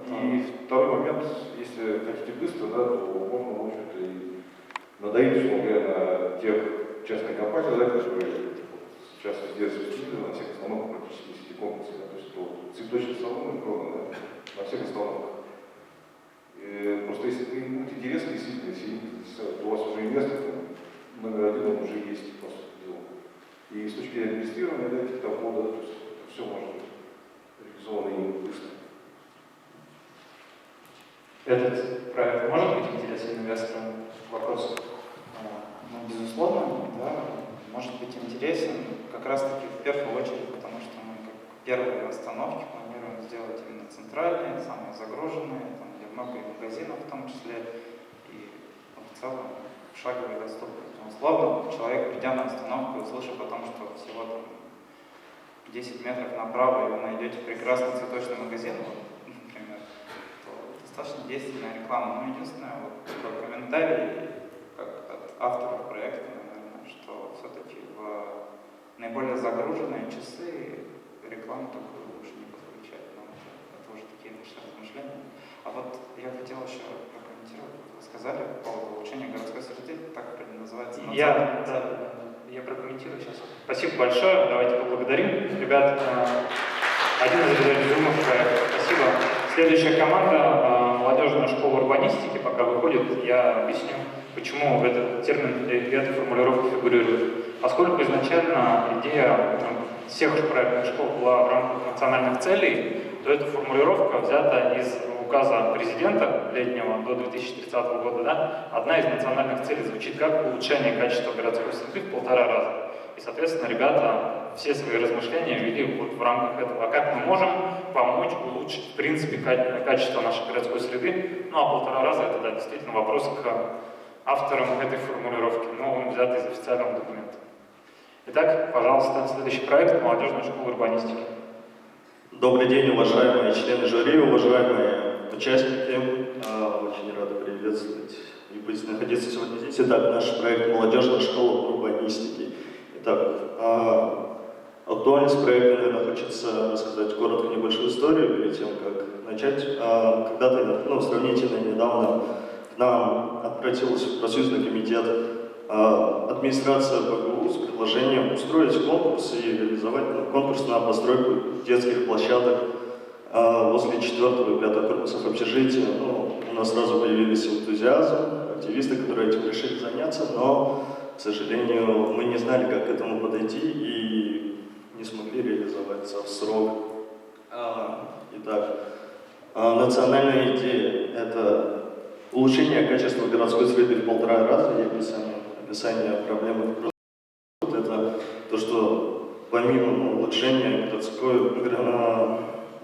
И второй момент, если хотите быстро, то можно, в общем-то, и надоить, условно говоря, на тех частных компаниях, которые сейчас везде распространены, на всех остановках практически сети комплексы, то есть цветочный салон, на всех остановках. Просто если вы будете интересны, действительно, если у вас уже инвестор, номер один он уже есть, по сути дела. И с точки зрения администрирования этих доходов, то есть это все может быть реализовано и быстро. Этот проект может быть интересен инвесторам? Вопрос. Безусловно, да, может быть интересен, как раз таки в первую очередь, потому что мы как первые остановки планируем сделать именно центральные, самые загруженные, там, где много и магазинов в том числе. И в в целом шаговой доступности. Условно, человек, придя на остановку, услышав о том, что всего там 10 метров направо и вы найдете прекрасный цветочный магазин, вот, например, то достаточно действенная реклама. Но единственное, вот такой комментарий как от авторов проекта, наверное, что все-таки в наиболее загруженные часы рекламу такую лучше не подключать. Но это уже такие наши размышления. А вот я хотел еще прокомментировать, вы сказали по поводу улучшения городской среды, так называется. Я прокомментирую сейчас. Спасибо большое, давайте поблагодарим. Ребят, один из реализуемых проектов. Спасибо. Следующая команда молодежная школа урбанистики пока выходит. Я объясню, почему этот термин и эта формулировка фигурирует. Поскольку изначально идея всех проектных школ была в рамках национальных целей, то эта формулировка взята из указа президента летнего до 2030 года. Да? Одна из национальных целей звучит как улучшение качества городской среды в 1,5 раза. И, соответственно, ребята все свои размышления вели вот в рамках этого. А как мы можем помочь улучшить, в принципе, качество нашей городской среды? Ну, а 1,5 раза это, да, действительно вопрос к авторам этой формулировки, но он взят из официального документа. Итак, пожалуйста, следующий проект «Молодежная школа урбанистики». Добрый день, уважаемые члены жюри, уважаемые участники. Очень рады приветствовать и находиться сегодня здесь. Итак, наш проект «Молодежная школа урбанистики». Итак, актуальность проекта, наверное, хочется рассказать коротко небольшую историю перед тем, как начать. Когда-то, сравнительно недавно, к нам обратился профсоюзный комитет администрация БГУ с предложением устроить конкурс и реализовать конкурс на постройку детских площадок возле 4 и 5 корпусов общежития. У нас сразу появились энтузиазм, активисты, которые этим решили заняться, но, к сожалению, мы не знали, как к этому подойти и не смогли реализоваться в срок. Итак, национальная идея – это улучшение качества городской среды в 1,5 раза и описание проблемы. Это то, что помимо улучшения городской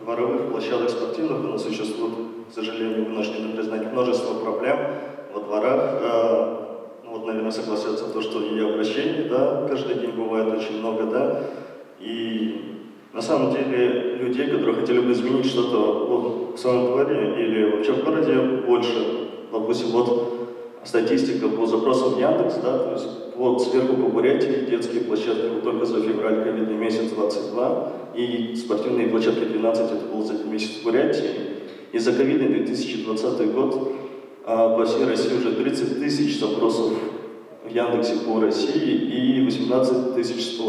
дворовых площадок спортивных у нас существует, к сожалению, вынуждены признать множество проблем во дворах. Наверное, согласятся то, что и обращений, да, каждый день бывает очень много, да, и на самом деле людей, которые хотели бы изменить что-то в своем дворе или вообще в городе больше, допустим, статистика по запросам Яндекс, да, то есть сверху по Бурятии детские площадки только за февраль, ковидный месяц 22, и спортивные площадки 12, это был за месяц в Бурятии. И за ковидный 2020 год по всей России уже 30 тысяч запросов в Яндексе по России и 18,5 тысяч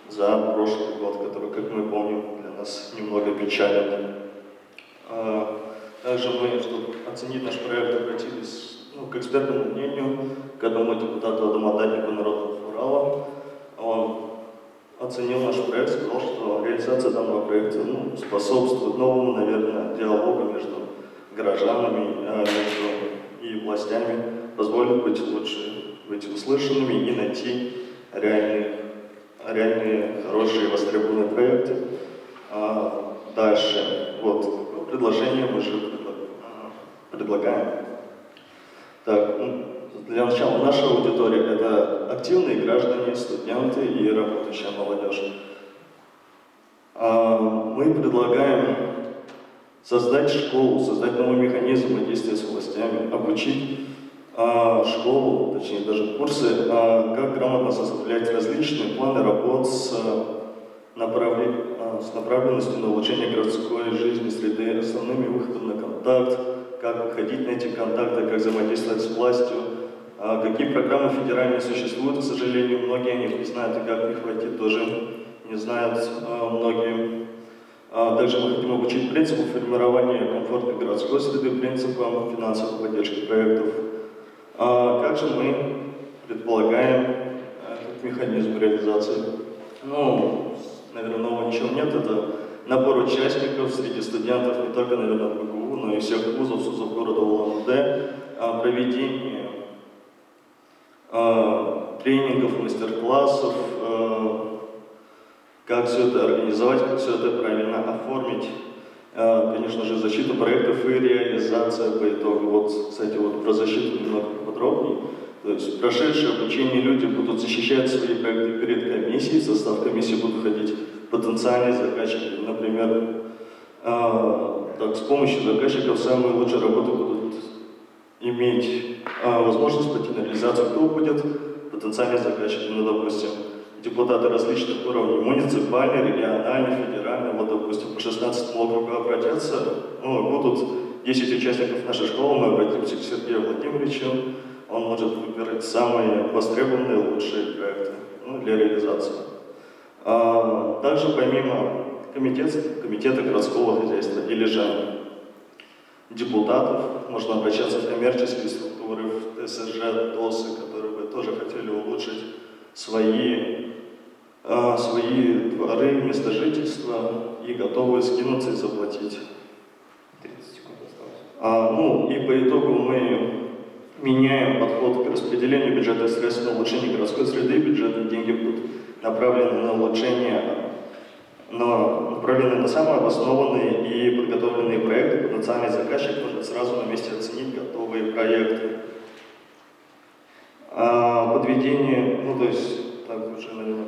за прошлый год, который, как мы помним, для нас немного печален. Также мы, чтобы оценить наш проект, обратились к экспертному мнению, к одному депутату Адамадатнику Народного Урала. Он оценил наш проект, сказал, что реализация данного проекта способствует новому, наверное, диалогу между горожанами и властями, позволит быть лучше, быть услышанными и найти реальные, хорошие, востребованные проекты. Дальше, предложение мы же предлагаем. Так, для начала наша аудитория – это активные граждане, студенты и работающая молодежь. Мы предлагаем создать школу, создать новый механизм взаимодействия с властями, обучить школу, точнее даже курсы, как грамотно составлять различные планы работ с направленностью на улучшение городской жизни, среды, основными выходами на контакт, как выходить на эти контакты, как взаимодействовать с властью, какие программы федеральные существуют, к сожалению, многие о них не знают, и как их войти тоже не знают многие. Также мы хотим обучить принципу формирования комфортной городской среды, принципам финансовой поддержки проектов. Как же мы предполагаем этот механизм реализации? Наверное, нового ничего нет. Это набор участников среди студентов, не только, наверное, БГУ, но и всех вузов, СУЗов города Улан-Удэ, проведение тренингов, мастер-классов, как все это организовать, как все это правильно оформить. конечно же, защита проектов и реализация по итогу. Вот, кстати, вот про защиту немного подробнее. То есть прошедшие обучение люди будут защищать свои проекты перед комиссией, в состав комиссии будут входить потенциальные заказчики. Например, так, с помощью заказчиков самые лучшие работы будут иметь возможность пойти на реализацию. Кто будет? Потенциальные заказчики, ну, допустим, депутаты различных уровней, муниципальный, региональный, федеральный, вот, допустим, по 16 округам обратятся, ну, будут 10 участников нашей школы, мы обратимся к Сергею Владимировичу, он может выбирать самые востребованные, лучшие проекты, ну, для реализации. Также помимо комитета городского хозяйства или же депутатов, можно обращаться в коммерческие структуры, в ТСЖ, ТОСы, которые бы тоже хотели улучшить свои дворы, места жительства и готовы скинуться и заплатить. 30 секунд осталось. Ну и по итогу мы меняем подход к распределению бюджетных средств на улучшение городской среды. Бюджетные деньги будут направлены на улучшение, направлены на самые обоснованные и подготовленные проекты. Потенциальный заказчик может сразу на месте оценить готовые проекты. Подведение, ну то есть, так уже, наверное,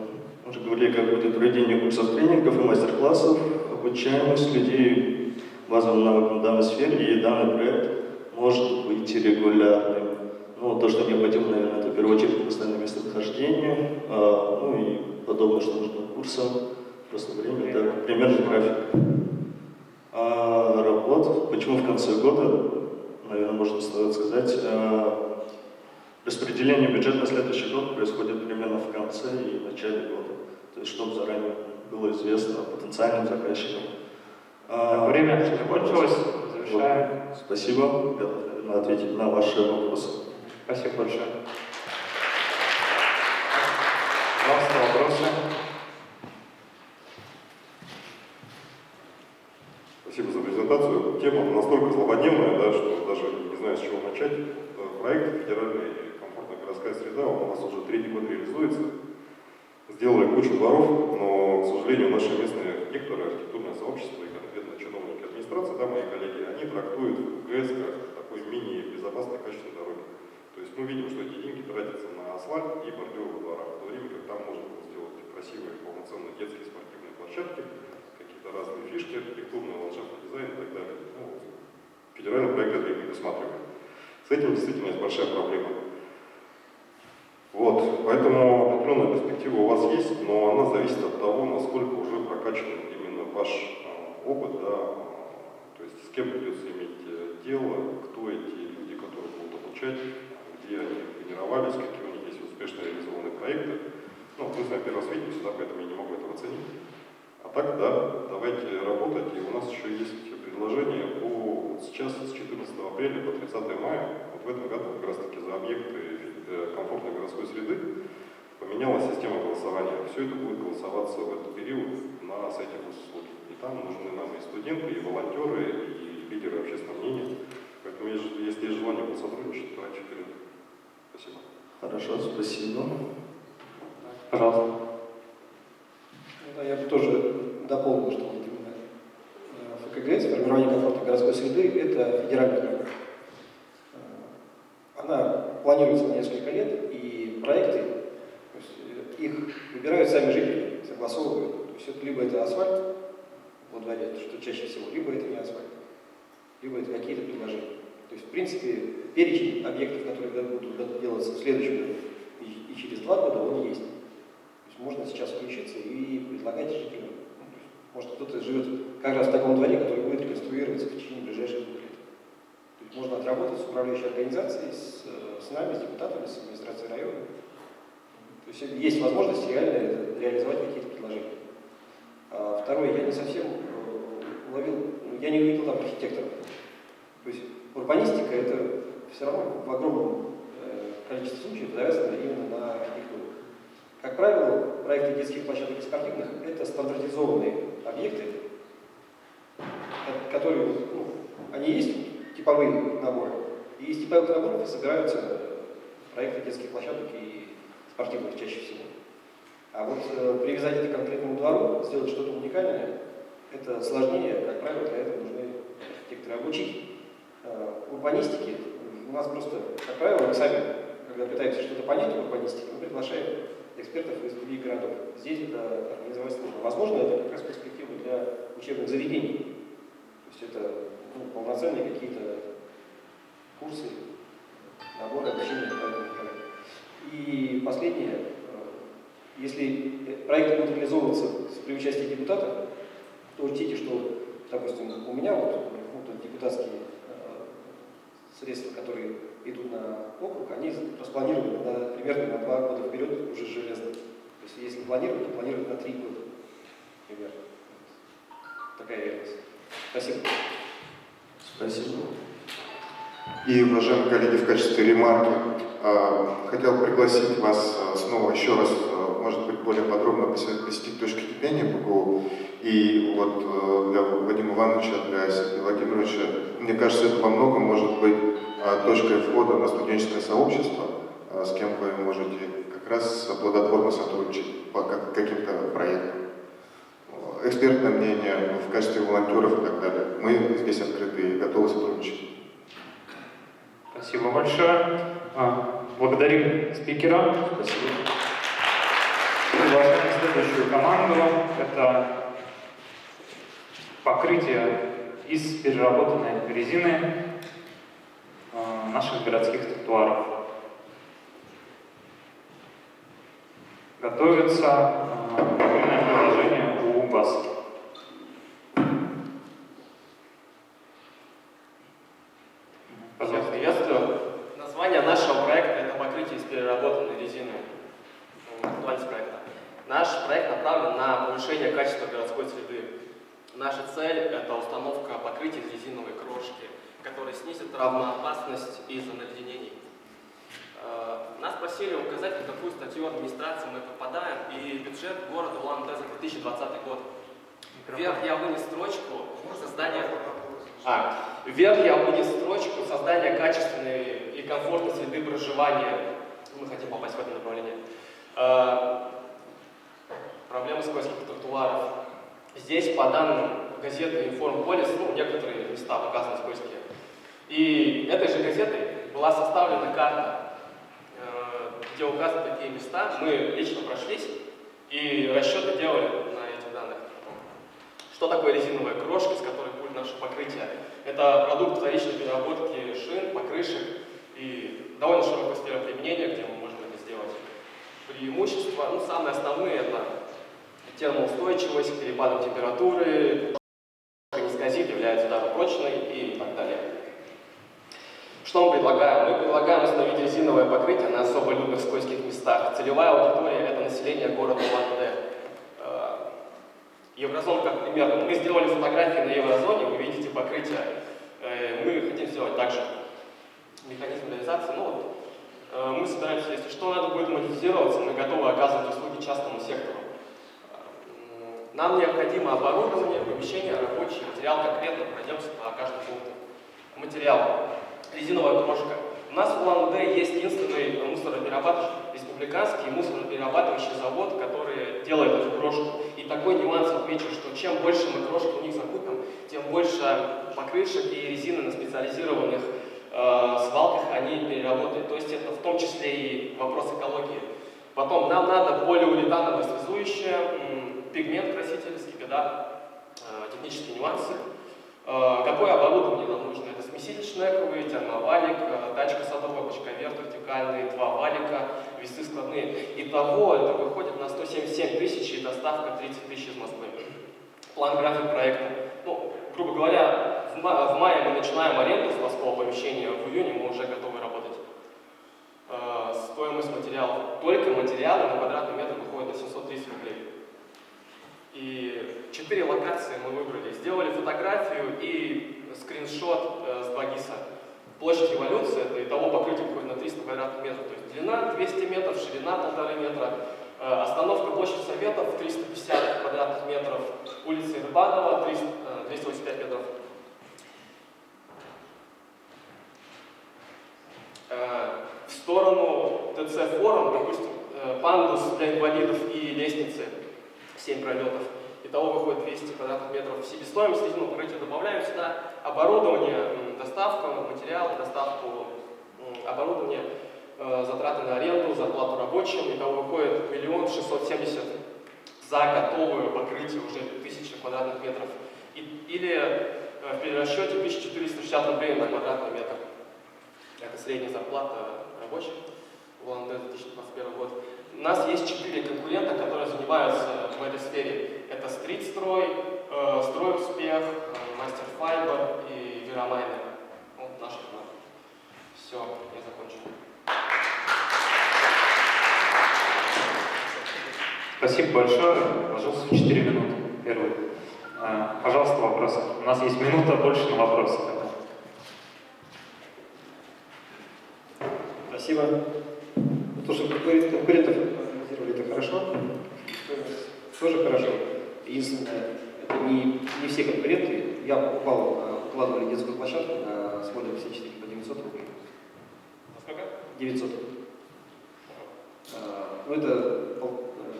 уже говорили, как будет проведение курсов, тренингов и мастер-классов, обучаемость людей базовым навыкам в данной сфере, и данный проект может быть регулярным. Ну, то, что необходимо, наверное, это в первую очередь постоянное местонахождение, ну и подобное, что нужно курсам, просто время, так, примерный график. Работа, почему в конце года, наверное, можно сказать, распределение бюджета на следующий год происходит примерно в конце и начале года, то есть чтобы заранее было известно потенциальным заказчикам. Время закончилось, завершаем. Вот. Спасибо, готов ответить на ваши вопросы. Спасибо большое. Пожалуйста, вопросы. Спасибо за презентацию. Тема настолько злободневная, да, что даже не знаю, с чего начать. Проект «Федеральная комфортная городская среда» он у нас уже 3-й год реализуется. Сделали кучу дворов, но, к сожалению, наши местные архитекторы, архитектурное сообщество и конкретно чиновники администрации, да, мои коллеги, они трактуют ГС как такой менее безопасной, качественной дороги. То есть мы видим, что эти деньги тратятся на асфальт и бордюры во дворах, в то время как там можно было сделать красивые, полноценные детские спортивные площадки, какие-то разные фишки, архитектурный, ландшафтный дизайн и так далее. Ну, федеральный проект это и предусматривает. С этим действительно есть большая проблема. Вот, поэтому определенная перспектива у вас есть, но она зависит от того, насколько уже прокачан именно ваш опыт, да, то есть с кем придется иметь дело, кто эти люди, которые будут обучать, где они тренировались, какие у них есть успешно реализованные проекты. Ну, мы с вами первый раз видимся, да, поэтому я не могу этого оценить. А так, да, давайте работать, и у нас еще есть предложение по вот сейчас, с 14 апреля по 30 мая, вот в этом году как раз таки за объекты комфортной городской среды поменялась система голосования. Все это будет голосоваться в этот период на сайте госуслуги. И там нужны нам и студенты, и волонтеры, и лидеры общественного мнения. Поэтому, если есть желание посотрудничать, давайте вперед. Спасибо. Хорошо, спасибо. Пожалуйста. Да, я бы тоже дополнил, что вот именно ФКГС, формирование комфортной городской среды, это федеральная программа. Она планируется на несколько лет, и проекты, то есть, их выбирают сами жители, согласовывают. То есть это либо это асфальт во дворе, что чаще всего, либо это не асфальт, либо это какие-то предложения. То есть, в принципе, перечень объектов, которые будут делаться в следующем году и через 2 года, он есть. То есть можно сейчас включиться и предлагать жителям. Ну, может, кто-то живет как раз в таком дворе, который будет реконструироваться в течение ближайших 2 лет. То есть можно отработать с управляющей организацией, с нами, с депутатами, с администрацией района. То есть есть возможность реально реализовать какие-то предложения. Второе, я не совсем я не увидел там архитекторов. То есть урбанистика это все равно в огромном количестве случаев завязано именно на архитектуру. Как правило, проекты детских площадок и спортивных – это стандартизованные объекты, которые, они есть типовые наборы, и из типовых наборов собираются проекты детских площадок и спортивных чаще всего. А вот привязать это к конкретному двору, сделать что-то уникальное, это осложнение, как правило, для этого нужны архитекторы обучить. В урбанистике у нас просто, как правило, мы сами, когда пытаемся что-то понять в урбанистике, мы приглашаем экспертов из других городов. Здесь это организовать сложно. Возможно, это как раз перспектива для учебных заведений. То есть это полноценные какие-то курсы, наборы обучения. И последнее. Если проект будет реализовываться при участии депутата, то учтите, что, допустим, у меня вот депутатские средства, которые идут на округ, они распланированы примерно на 2 года вперед уже железно. То есть если планировать, то планировать на 3 года. Примерно. Такая реальность. Спасибо. Спасибо. И, уважаемые коллеги, в качестве ремарки хотел пригласить вас снова еще раз, может быть, более подробно посетить точки кипения БГУ. И вот для Вадима Ивановича, для Сергея Владимировича, мне кажется, это во многом может быть точкой входа на студенческое сообщество, с кем вы можете как раз плодотворно сотрудничать по каким-то проектам. Экспертное мнение в качестве волонтеров и так далее. Мы здесь открыты и готовы сотрудничать. Спасибо большое. Благодарим спикера. Спасибо. Приглашаем следующую команду. Это покрытие из переработанной резины наших городских тротуаров. Готовится мобильное приложение у УБАС. Всех приветствую. Название нашего проекта – это покрытие из переработанной резины. Актуальность проекта. Наш проект направлен на повышение качества городской среды. Наша цель – это установка покрытия из резиновой крошки, которая снизит травмоопасность из-за наледенений. Нас просили указать, на какую статью администрации мы попадаем, и бюджет города Улан-Удэ за 2020 год. Вверх я вынес строчку создания качественной и комфортной среды проживания. Мы хотим попасть в это направление. Проблема скользких тротуаров. Здесь, по данным газеты «Информполис», некоторые места показаны скользкие. И этой же газетой была составлена карта, где указаны такие места. Мы лично прошлись и расчеты делали на этих данных. Что такое резиновая крошка, с которой будет наше покрытие? Это продукт вторичной переработки шин, покрышек и довольно широкая сфера применения, где мы можем это сделать. Преимущества, самые основные, это термоустойчивость к перепадам температуры, не скользит, является ударопрочной и так далее. Что мы предлагаем? Мы предлагаем установить резиновое покрытие на особо людных скользких местах. Целевая аудитория – это население города Улан-Удэ. Еврозон, как пример. Мы сделали фотографии на Еврозоне, вы видите покрытие. Мы хотим сделать также механизм реализации. Мы собираемся, если что, надо будет монетизироваться, мы готовы оказывать услуги частному сектору. Нам необходимо оборудование, помещение, рабочий материал, конкретно пройдемся по каждому пункту. Материал. Резиновая крошка. У нас в Улан-Удэ есть единственный республиканский мусороперерабатывающий завод, который делает эту крошку. И такой нюанс отмечу, что чем больше мы крошки у них закупим, тем больше покрышек и резины на специализированных свалках они переработают. То есть это в том числе и вопрос экологии. Потом нам надо полиуретановое связующее, пигмент красительский, технические нюансы. Какое оборудование нам нужно? Это смеситель шнековый, термовалик, тачка садовая, почковерт вертикальный, 2 валика, весы складные. Итого это выходит на 177 тысяч и доставка 30 тысяч из Москвы. План-график проекта. Грубо говоря, в мае мы начинаем аренду складского помещения, в июне мы уже готовы работать. Стоимость материалов. Только материалы на квадратный метр выходит до 730 рублей. И 4 локации мы выбрали. Сделали фотографию и скриншот с 2 ГИСа. Площадь революции, это итого покрытие выходит на 300 квадратных метров. То есть длина 200 метров, ширина 1,5 метра. Остановка площадь Советов 350 квадратных метров. Улица Ирбанова 285 метров. В сторону ТЦ Форум, допустим, пандус для инвалидов и лестницы 7 пролетов. Итого выходит 200 квадратных метров себестоимости, ну, покрытие добавляем сюда, оборудование, доставка материала, доставку оборудования, затраты на аренду, зарплату рабочим, итого выходит 1 670 000 за готовое покрытие уже 1000 квадратных метров. Или в перерасчете 1460 рублей на квадратный метр. Это средняя зарплата рабочих в ЛНД 2021 год. У нас есть 4 конкурента, которые занимаются в этой сфере. Это Стритстрой, Стройуспех, Мастерфайбер и Веромайнер. Вот наши два. Все, я закончил. Спасибо большое. Пожалуйста, 4 минуты. Первый. Пожалуйста, вопросы. У нас есть минута больше на вопросы. Спасибо. То, что конкурентов анализировали, это хорошо. Тоже хорошо. Единственное, это не все конкуренты. Я укладывали детскую площадку на Смольного 54 по 900 рублей. Сколько? 900. Ну, это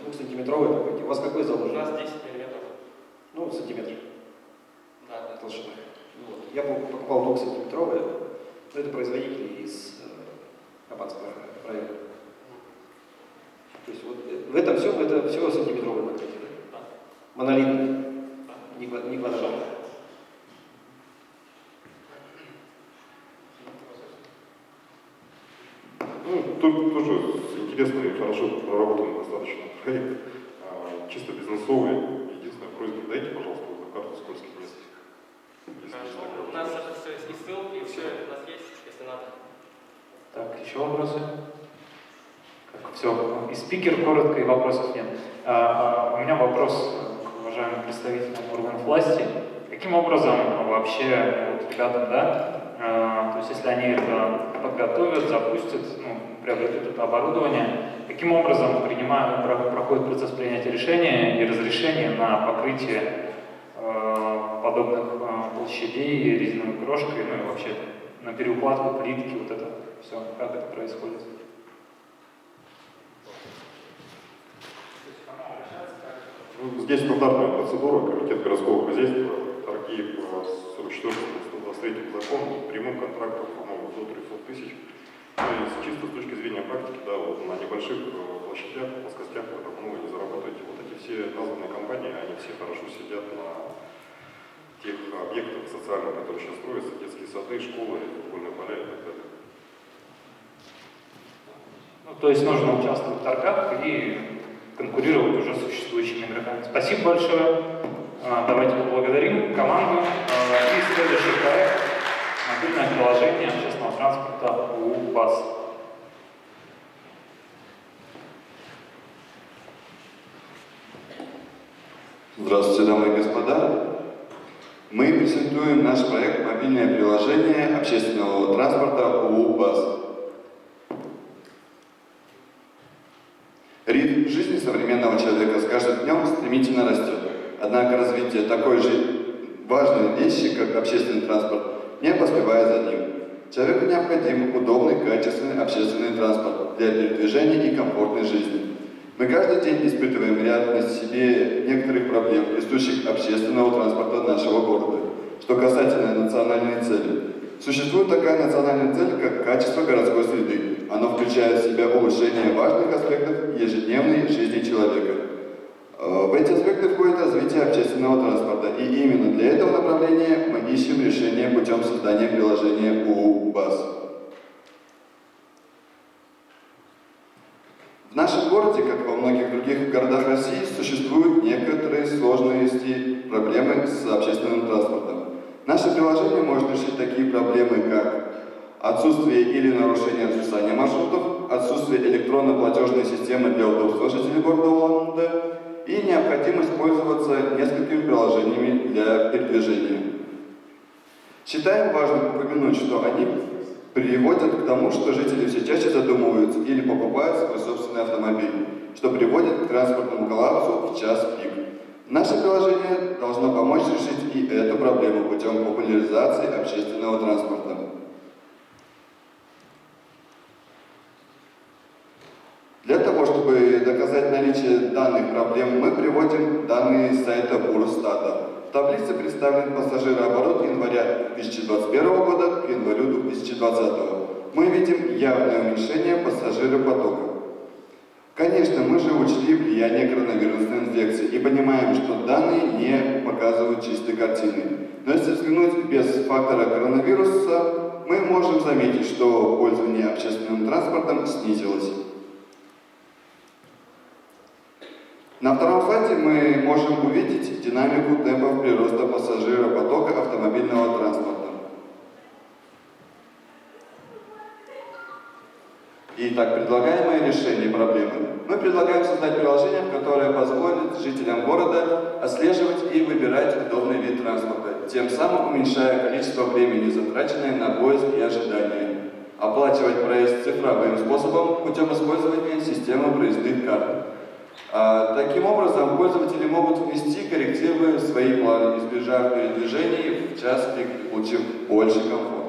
2-сантиметровый такой. У вас какой заложен? У нас 10 миллиметров. Ну, сантиметр. Да. Толщина. Вот. Я покупал 2-сантиметровые, но это производители из Кабанского района. То есть вот в этом всем это все сантиметровое покрытие, да? Монолитное, не квадратное. Ну, тут тоже интересный и хорошо проработанный достаточно проект. Чисто бизнесовый. Единственная просьба, дайте, пожалуйста, вот карту скользких мест. У нас это все и ссылки, и все это у нас есть, если надо. Так, еще вопросы? Все, и спикер коротко, и вопросов нет. У меня вопрос к уважаемым представителям органов власти. Каким образом вообще вот, ребятам, да, то есть если они это подготовят, запустят, ну, приобретут это оборудование, каким образом проходит процесс принятия решения и разрешения на покрытие подобных площадей резиновой крошкой, ну и вообще на переукладку плитки, вот это все, как это происходит? Ну, здесь стандартная процедура. Комитет городского хозяйства, торги по 44-123 закону, прямым контрактом, по-моему, до 300 тысяч. То есть чисто с точки зрения практики, да, вот на небольших площадях, плоскостях вы так много не заработаете. Вот эти все названные компании, они все хорошо сидят на тех объектах социальных, которые сейчас строятся, детские сады, школы, футбольные поля и так далее. Ну, то есть нужно участвовать в торгах и конкурировать уже с существующими игроками. Спасибо большое. Давайте поблагодарим команду. И следующий проект — мобильное приложение общественного транспорта УБАС. Здравствуйте, дамы и господа. Мы презентуем наш проект «Мобильное приложение общественного транспорта УБАС». Ритм жизни современного человека с каждым днем стремительно растет. Однако развитие такой же важной вещи, как общественный транспорт, не поспевает за ним. Человеку необходим удобный, качественный общественный транспорт для передвижения и комфортной жизни. Мы каждый день испытываем ряд на себе некоторых проблем, присущих общественного транспорта нашего города. Что касательно национальной цели. Существует такая национальная цель, как качество городской среды. Оно включает в себя улучшение важных аспектов ежедневной жизни человека. В эти аспекты входит развитие общественного транспорта. И именно для этого направления мы ищем решение путем создания приложения УБАС. В нашем городе, как во многих других городах России, существуют некоторые сложности, проблемы с общественным транспортом. Наше приложение может решить такие проблемы, как отсутствие или нарушение расписания маршрутов, отсутствие электронно-платежной системы для удобства жителей города Улан-Удэ и необходимость пользоваться несколькими приложениями для передвижения. Считаем важным упомянуть, что они приводят к тому, что жители все чаще задумываются или покупают свой собственный автомобиль, что приводит к транспортному коллапсу в час пик. Наше приложение должно помочь решить и эту проблему путем популяризации общественного транспорта. Для того, чтобы доказать наличие данных проблем, мы приводим данные с сайта Бурстата. В таблице представлен пассажирооборот января 2021 года к январю 2020. Мы видим явное уменьшение пассажиропотока. Конечно, мы же учли влияние коронавирусной инфекции и понимаем, что данные не показывают чистой картины. Но если взглянуть без фактора коронавируса, мы можем заметить, что пользование общественным транспортом снизилось. На втором слайде мы можем увидеть динамику темпов прироста пассажиропотока автомобильного транспорта. Итак, предлагаемое решение проблемы. Мы предлагаем создать приложение, которое позволит жителям города отслеживать и выбирать удобный вид транспорта, тем самым уменьшая количество времени, затраченное на поиск и ожидание. Оплачивать проезд цифровым способом путем использования системы проездных карт. Таким образом, пользователи могут внести коррективы в свои планы, избежав передвижений в час пик и получив больше комфорта.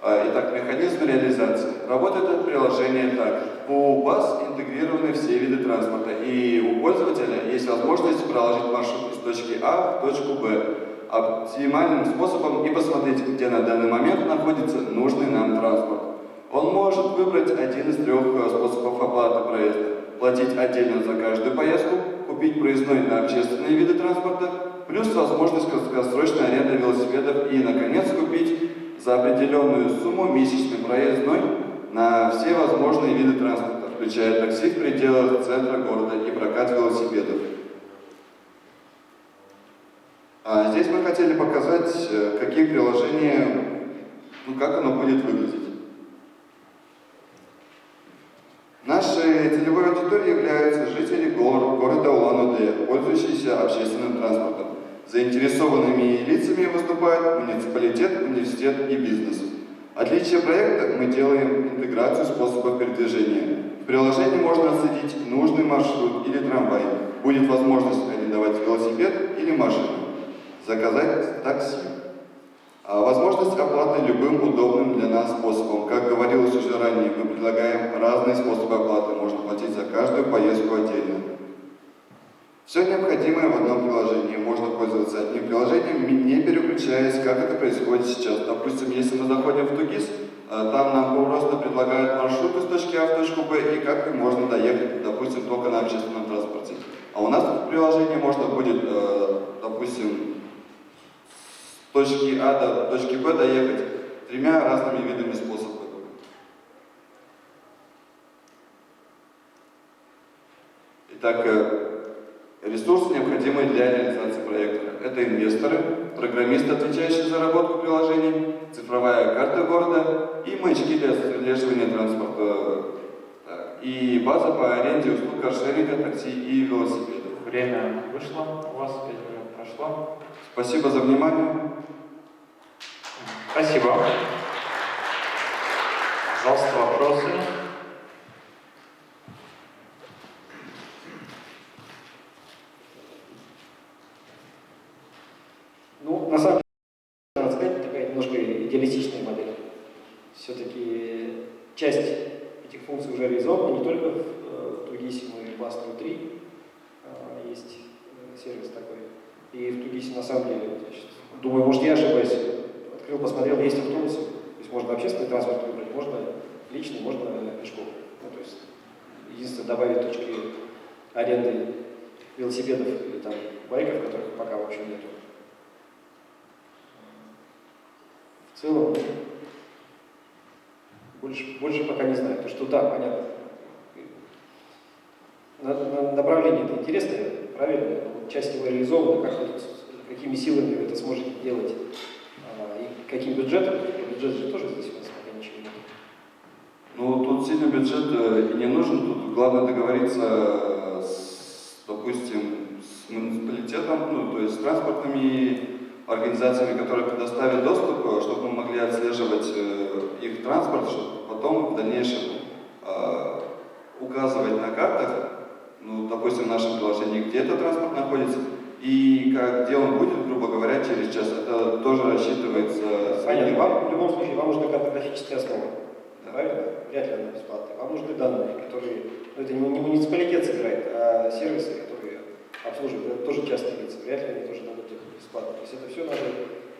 Итак, механизм реализации. Работает это приложение так. У вас интегрированы все виды транспорта, и у пользователя есть возможность проложить маршрут из точки А в точку Б оптимальным способом и посмотреть, где на данный момент находится нужный нам транспорт. Он может выбрать один из трех способов оплаты проезда. Платить отдельно за каждую поездку, купить проездной на общественные виды транспорта, плюс возможность краткосрочной аренды велосипедов и, наконец, купить за определенную сумму месячный проездной на все возможные виды транспорта, включая такси в пределах центра города и прокат велосипедов. Здесь мы хотели показать, какие приложения, как оно будет выглядеть. Нашей целевой аудиторией являются жители города Улан-Удэ, пользующиеся общественным транспортом. Заинтересованными лицами выступают муниципалитет, университет и бизнес. Отличие проекта: мы делаем интеграцию способов передвижения. В приложении можно отследить нужный маршрут или трамвай. Будет возможность арендовать велосипед или машину, заказать такси. Возможность оплаты любым удобным для нас способом. Как говорилось уже ранее, мы предлагаем разные способы оплаты. Можно платить за каждую поездку отдельно. Все необходимое в одном приложении. Можно пользоваться одним приложением, не переключаясь, как это происходит сейчас. Допустим, если мы заходим в Тугис, там нам просто предлагают маршрут из точки А в точку Б, и как можно доехать, допустим, только на общественном транспорте. А у нас в приложении можно будет, допустим, с точки А до точки Б доехать тремя разными видами способов. Итак, ресурсы, необходимые для реализации проекта. Это инвесторы, программисты, отвечающие за разработку приложений, цифровая карта города и маячки для отслеживания транспорта. И база по аренде услуг каршеринга, такси и велосипедов. Время вышло, у вас 5 минут прошло. Спасибо за внимание. Спасибо. Пожалуйста, вопросы. Ну, на самом деле, надо сказать, такая немножко идеалистичная модель. Все-таки часть этих функций уже реализована, не только в Тугисе, но и в Бастру 3 есть сервис такой. И в Тугисе, на самом деле, думаю, может, я ошибаюсь, открыл, посмотрел, есть автобусы, то есть можно общественный транспорт выбрать, можно личный, можно пешком. Ну, то есть, единственное, добавить точки аренды велосипедов или там байков, которых пока, в общем, нету. В целом, больше пока не знаю. То, что да, понятно. Направление-то интересное, правильно, часть его реализована, какими силами вы это сможете делать, и каким бюджетом. Бюджет же тоже здесь у нас пока ничего нет. Ну, тут сильно бюджет и не нужен, тут главное договориться допустим, с муниципалитетом, ну, то есть с транспортными организациями, которые предоставят доступ, чтобы мы могли отслеживать их транспорт, чтобы потом в дальнейшем указывать на картах, ну, допустим, в нашем приложении, где этот транспорт находится, и где он будет, грубо говоря, проект через час, это тоже рассчитывается... Понятно. Вам, в любом случае, вам нужна картографическая основа. Правильно? Вряд ли она бесплатная. Вам нужны данные, которые... Ну, это не муниципалитет собирает, а сервисы, которые обслуживают. Это тоже частные лица. Вряд ли они тоже дадут их бесплатно. То есть это все надо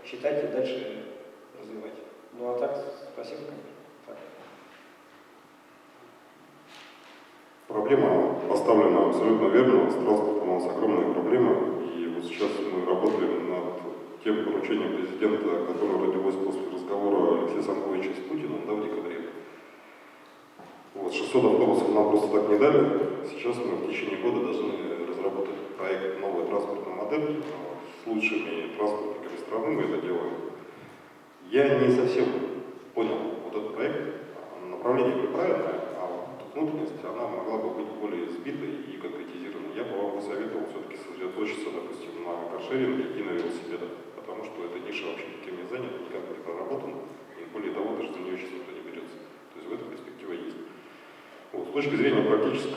считать и дальше развивать. Ну а так, спасибо. Так. Проблема поставлена абсолютно верно. С транспортом у нас огромные проблемы. И вот сейчас мы работаем над тем поручением президента, которое родилось после разговора Алексея Санковича с Путиным, да, в декабре. Вот, 600 автобусов нам просто так не дали. Сейчас мы в течение года должны разработать проект «Новая транспортная модель» с лучшими транспортниками страны. Мы это делаем. Я не совсем понял вот этот проект. Направление было правильное, а вот внутренность, она могла бы быть более сбитой и конкретизированной. Я бы вам посоветовал все-таки сосредоточиться, допустим, на каршеринге и на велосипедах, потому что эта ниша вообще никем не занята, никак не проработана, и более того, даже за нее сейчас никто не берется. То есть в этом перспектива есть. Вот, с точки зрения практической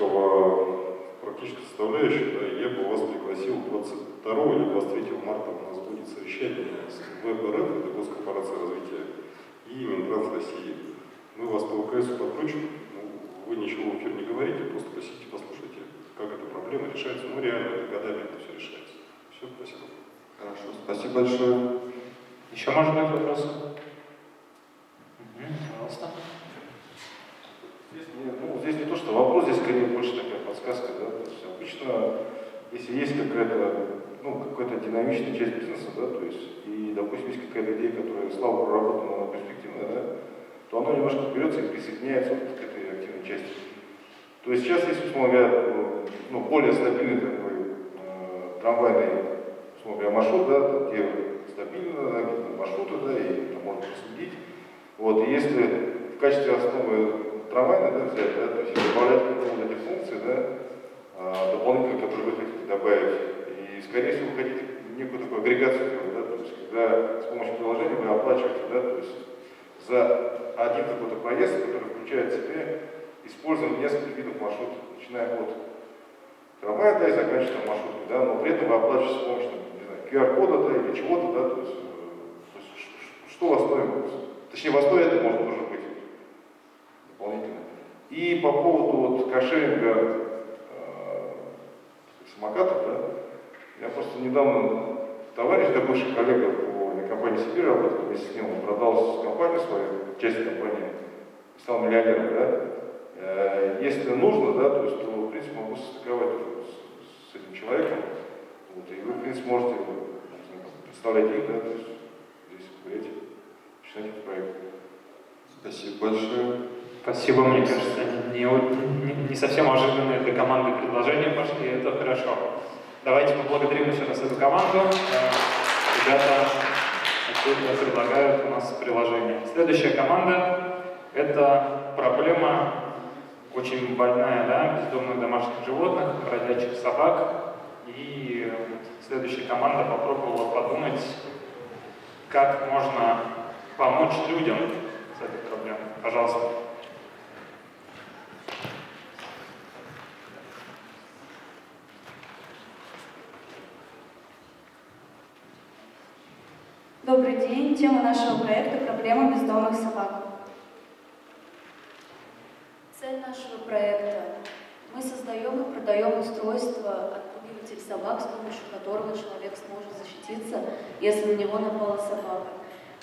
составляющей, да, я бы вас пригласил 22 или 23 марта у нас будет совещание с ВПРФ, это Госкорпорация развития, и Минтранс России. Мы вас по ВКСу подключим, вы ничего в эфир не говорите, просто посидите, послушайте, как эта проблема решается. Ну реально, это годами это все решается. Все, спасибо. Хорошо, спасибо большое. Еще может быть вопросы? Пожалуйста. Здесь не то, что вопрос, здесь скорее больше такая подсказка, да, то есть обычно, если есть какая-то динамичная часть бизнеса, да, то есть, и, допустим, есть какая-то идея, которая слабо проработана, она перспективная, да, то оно немножко берется и присоединяется вот к этой активной части. То есть сейчас есть, условно говоря, более стабильный такой трамвайный, условно говоря, маршрут, да, где стабильно, да, маршруты, да, и там можно проследить. Вот, и если в качестве основы трамвайной, да, взять, да, то есть добавлять какие-то эти функции, да, дополнительные, которые вы хотите добавить, и, скорее всего, вы хотите некую такую агрегацию делать, да, то есть когда с помощью приложения вы оплачиваете, да, то есть за один какой-то проезд, который включает в себя использование нескольких видов маршрутов, начиная от трамвая, да, и заканчивая маршруткой, да, но при этом вы оплачиваете с помощью, не знаю, QR-кода, да, или чего-то, да, то есть что в основе, точнее, в основе это может тоже быть дополнительно. И по поводу вот каршеринга самокатов, да, я просто недавно товарищ, да, бывший коллега по компании «Сибирь» работал, вместе с ним он продал компанию свою, часть компании, стал миллионером, да. Если нужно, да, то есть, то, в принципе, могу состыковать с этим человеком, вот, и вы, в принципе, можете представлять их, да, то есть, здесь говорить, начинать этот проект. Спасибо большое. Спасибо, мне кажется, не совсем ожиданные для команды предложения пошли, это хорошо. Давайте поблагодарим еще раз эту команду. Ребята предлагают у нас приложение. Следующая команда – это проблема очень больная, да, бездомных домашних животных, бродячих собак. И следующая команда попробовала подумать, как можно помочь людям с этой проблемой. Пожалуйста. Добрый день. Тема нашего проекта – проблема бездомных собак. Цель нашего проекта – мы создаем и продаем устройство отпугиватель собак, с помощью которого человек сможет защититься, если на него напала собака.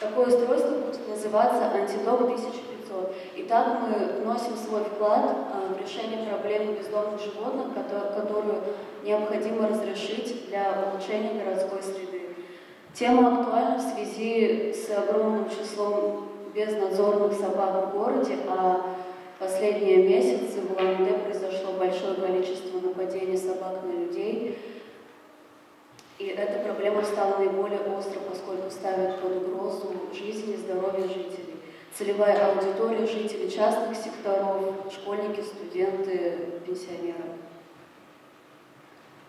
Такое устройство будет называться «Антидок 1500». Итак, мы вносим свой вклад в решение проблемы бездомных животных, которую необходимо разрешить для улучшения городской среды. Тема актуальна в связи с огромным числом безнадзорных собак в городе, а в последние месяцы в Улан-Удэ произошло большое количество нападений собак на людей. И эта проблема стала наиболее острой, поскольку ставит под угрозу жизнь и здоровье жителей. Целевая аудитория – жители частных секторов, школьники, студенты, пенсионеры.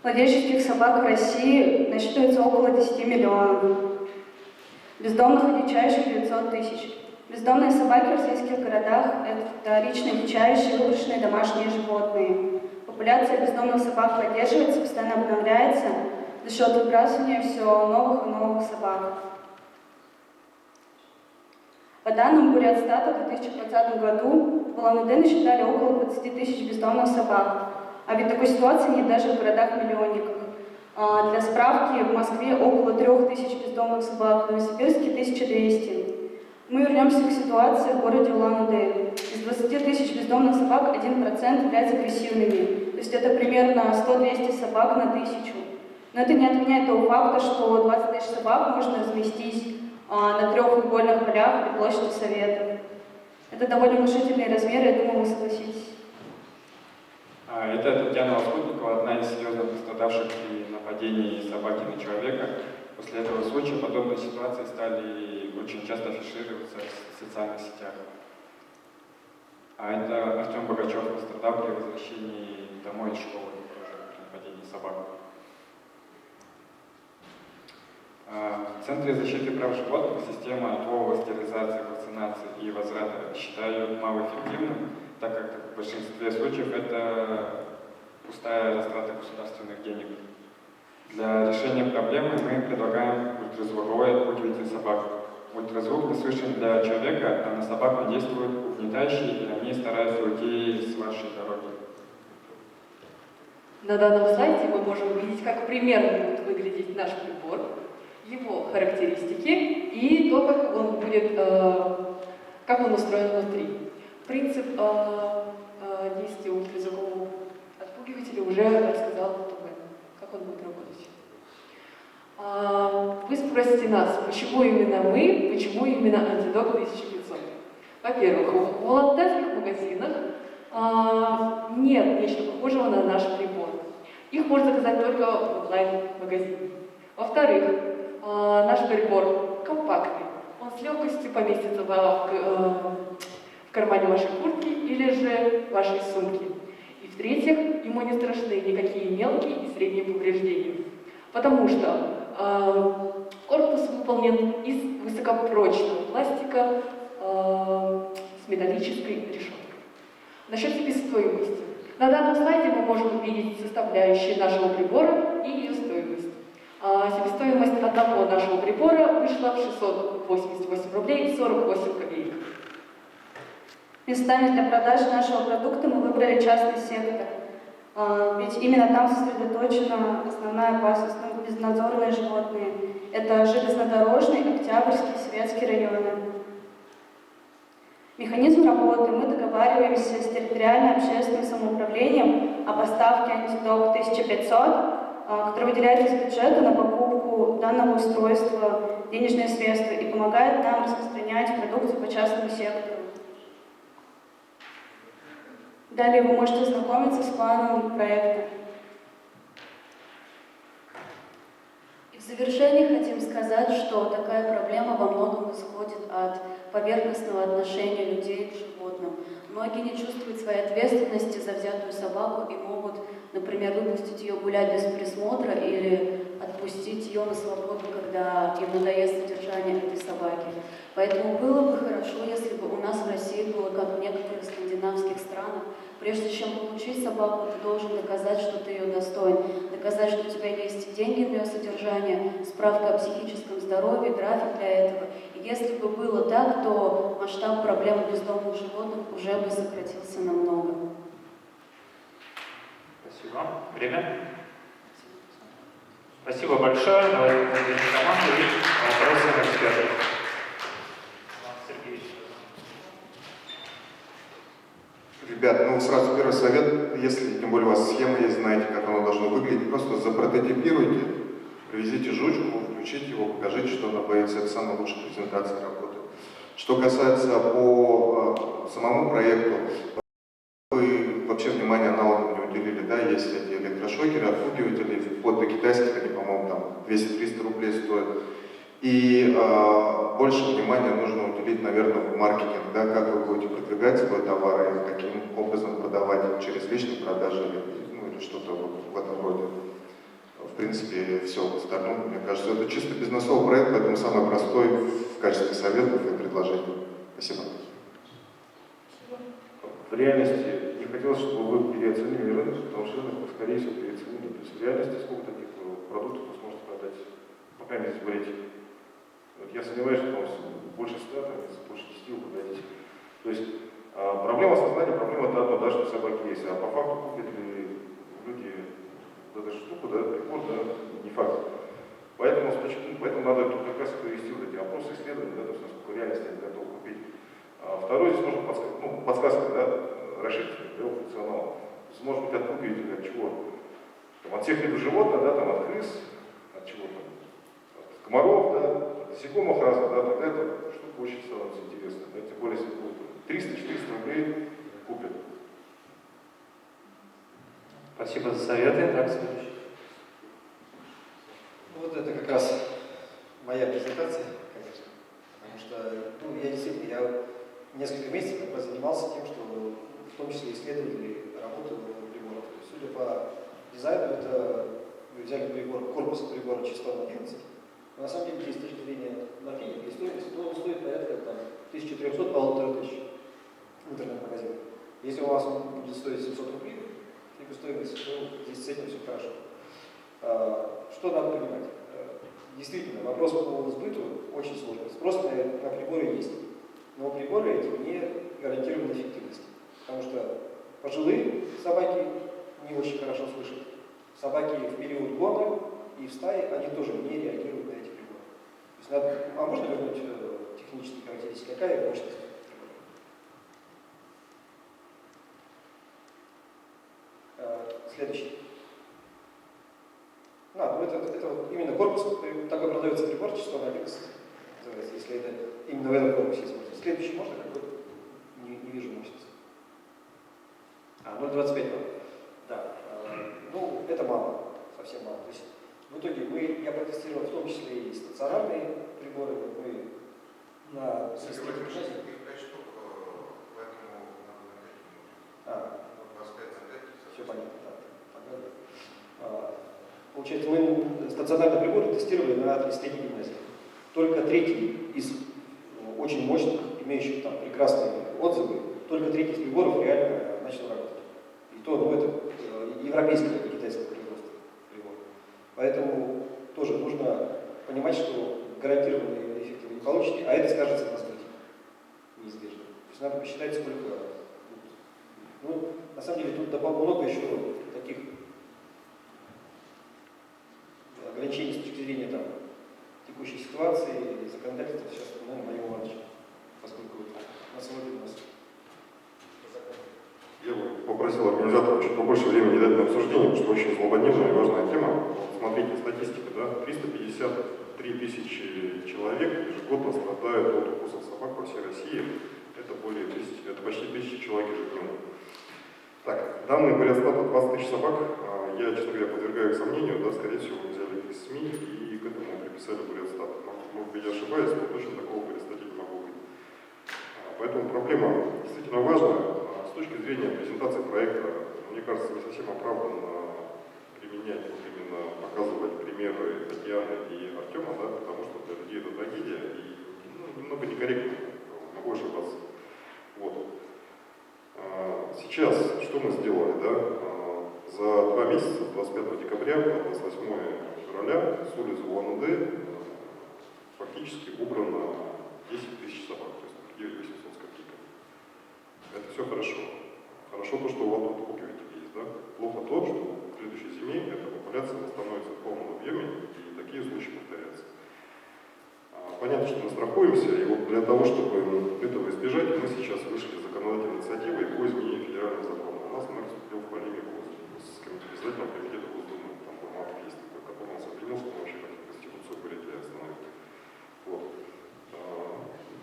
Владельческих собак в России насчитывается около 10 миллионов. Бездомных и дичайших 900 тысяч. Бездомные собаки в российских городах – это вторично дичайшие выброшенные домашние животные. Популяция бездомных собак поддерживается, постоянно обновляется. за счет выбрасывания все новых и новых собак. По данным Бурятстата, в 2020 году в Улан-Удэ насчитали около 20 тысяч бездомных собак. А ведь такой ситуации нет даже в городах-миллионниках. Для справки, в Москве около 3000 бездомных собак, в Новосибирске 1200. Мы вернемся к ситуации в городе Улан-Удэ. Из 20 тысяч бездомных собак 1% являются агрессивными. То есть это примерно 100-200 собак на 1000. Но это не отменяет того факта, что 20 тысяч собак можно разместить на 3 футбольных полях при площади Совета. Это довольно внушительные размеры, я думаю, вы согласитесь. Это Татьяна Лоскутникова, одна из серьезно пострадавших при нападении собаки на человека. После этого случая подобные ситуации стали очень часто афишироваться в социальных сетях. А это Артем Богачев пострадал при возвращении домой из школы, тоже при нападении собак. В Центре защиты прав животных система отлова, стерилизации, вакцинации и возврата считаю малоэффективным, так как в большинстве случаев это пустая растрата государственных денег. Для решения проблемы мы предлагаем ультразвуковой отпугиватель собак. Ультразвук неслышен для человека, а на собак он действует угнетающе, и они стараются уйти с вашей дороги. На данном слайде мы можем увидеть, как примерно будет выглядеть наш прибор, его характеристики и то, как он будет, как он устроен внутри. Принцип действия ультразвукового отпугивателя уже рассказал Тумен, как он будет работать. Вы спросите нас, почему именно мы, почему именно антидот 1500? Во-первых, в волонтерских магазинах нет нечто похожего на наш прибор. Их можно заказать только в онлайн-магазине. Во-вторых, наш прибор компактный. Он с легкостью поместится в кармане вашей куртки или же вашей сумки. И в-третьих, ему не страшны никакие мелкие и средние повреждения. Потому что корпус выполнен из высокопрочного пластика с металлической решеткой. Насчет себестоимости. На данном слайде мы можем увидеть составляющие нашего прибора и ее стоимость. Себестоимость одного нашего прибора вышла в 688 рублей 48 копеек. Местами для продажи нашего продукта мы выбрали частный сектор. Ведь именно там сосредоточена основная опасность, безнадзорные животные. Это железнодорожный, Октябрьский, Советский районы. Механизм работы. Мы договариваемся с территориальным общественным самоуправлением о поставке антидот 1500, который выделяет из бюджета на покупку данного устройства денежные средства и помогает нам распространять продукцию по частному сектору. Далее вы можете ознакомиться с планом проекта. И в завершение хотим сказать, что такая проблема во многом исходит от поверхностного отношения людей к животным. Многие не чувствуют своей ответственности за взятую собаку и могут, например, выпустить ее гулять без присмотра или отпустить ее на свободу, когда им надоест содержание этой собаки. Поэтому было бы хорошо, если бы у нас в России было, как в некоторых скандинавских странах, прежде чем получить собаку, ты должен доказать, что ты ее достоин, доказать, что у тебя есть деньги на ее содержание, справка о психическом здоровье, график для этого. И если бы было так, то масштаб проблемы бездомных животных уже бы сократился намного. Спасибо. Время? Спасибо большое. Давайте поддержим команду и вопросы экспертов. Сергей. Ребят, ну сразу первый совет, если тем более у вас схема есть, знаете, как оно должно выглядеть, просто запрототипируйте, привезите жучку, включите его, покажите, что она боится, это самая лучшая презентация работы. Что касается по самому проекту, вы вообще внимание аналогам не уделили, да, есть эти электрошокеры, отпугиватели, вплоть до китайских, они, по-моему, там 200-300 рублей стоят. И больше внимания нужно уделить, наверное, в маркетинг, да, как вы будете продвигать свой товар и каким образом продавать через личные продажи или что-то вот в этом роде. В принципе, все в сторону. Мне кажется, это чисто бизнесовый проект, поэтому самый простой в качестве советов и предложений. Спасибо. В реальности не хотелось, чтобы вы переоценили рынок, потому что рынок, скорее всего, переоценили. То есть в реальности сколько таких продуктов вы сможете продать, по крайней мере, в Бурятии. Вот я сомневаюсь, что у вас больше 100, там, больше 10 вы продадите. То есть проблема сознания, проблема это одно, да, что собаки есть, а по факту купят ли люди вот эту штуку, да, прибор, да, не факт. Поэтому надо тут как раз провести вот эти опросы, исследования, да, то есть насколько реально они готовы купить. Второе, здесь можно подсказка, да, расширить функционал. То есть, может быть, откупить от чего? Там, от всех видов животных, да, там, от крыс, от чего там, от комаров, да, от насекомых разных, да, тогда эта штука очень становится интересной. Да, тем более, если будет 300-400 рублей купят. Спасибо за советы. Так, следующий. Вот это как раз моя презентация, конечно. Потому что я действительно несколько месяцев как раз занимался тем, что в том числе исследовали работу приборов. Судя по дизайну, это мы взяли корпус прибора частотом 11. Но на самом деле, с точки зрения маркетинга и стоимости, то он стоит порядка 1300-1500 в интернет-магазинах. Если у вас он будет стоить 700 рублей, стоимость, здесь с этим все хорошо. Что надо понимать? Действительно, вопрос по сбыту очень сложный. Спрос на приборы есть, но приборы эти не гарантированы эффективностью. Потому что пожилые собаки не очень хорошо слышат. Собаки в период гона и в стае, они тоже не реагируют на эти приборы. То есть надо, можно вернуть технические характеристики? Какая мощность? Следующий. Это вот именно корпус, такой продается прибор, частотом 11, называется, если это именно в этом корпусе используется. Следующий можно? Какой? Не вижу мощности. 0,25 Вт. Да. Это мало, совсем мало. То есть в итоге я протестировал в том числе и стационарные приборы. Мы на системе. Все понятно. Получается, мы стационарные приборы тестировали на 33 гимназии. Только третий из очень мощных, имеющих там прекрасные отзывы, только третий из приборов реально начал работать. И то, это европейское, а не китайское производство приборов. Поэтому тоже нужно понимать, что гарантированные эффекты вы не получите, а это скажется на сбыте. Неизбежно. То есть надо посчитать, сколько. На самом деле тут много еще таких ограничений с точки зрения текущей ситуации, законодательства, сейчас, Мария Иванович, поскольку на сегодня у нас закон. Я бы попросил организаторов чуть побольше времени дать на обсуждение, потому что очень злободневная и важная тема. Смотрите, статистика, да, 353 тысячи человек ежегодно страдают от укусов собак по всей России. Это почти 1000 человек ежегодно. Так, данные Бурятстата 20 тысяч собак, я, честно говоря, подвергаю их сомнению, да, скорее всего, мы взяли их из СМИ и к этому приписали Бурятстат. Может быть, я ошибаюсь, но точно такого Бурятстате не могу быть. Поэтому проблема действительно важная. С точки зрения презентации проекта, мне кажется, не совсем оправданно применять, именно показывать примеры Татьяны и Артема, да, потому что для людей это трагедия и немного некорректно, могу ошибаться. Вот. Сейчас, что мы сделали, да? За 2 месяца, 25 декабря по 28 февраля с улицы Улан-Удэ фактически убрано 10 тысяч собак, то есть 9800 с копейками. Это все хорошо. Хорошо то, что у вас тут покерки есть, да? Плохо то, что в следующей зиме эта популяция становится в полном объеме, и такие случаи повторятся. Понятно, что мы страхуемся, и вот для того, чтобы этого избежать, мы сейчас вышли законодательной инициативой по изменению федерального закона. У нас мэр вступил в полемику с обязательным комитетом Госдумы, там формат есть такой, который он сопринялся, он вообще как Конституцию Бурятии остановит. Вот.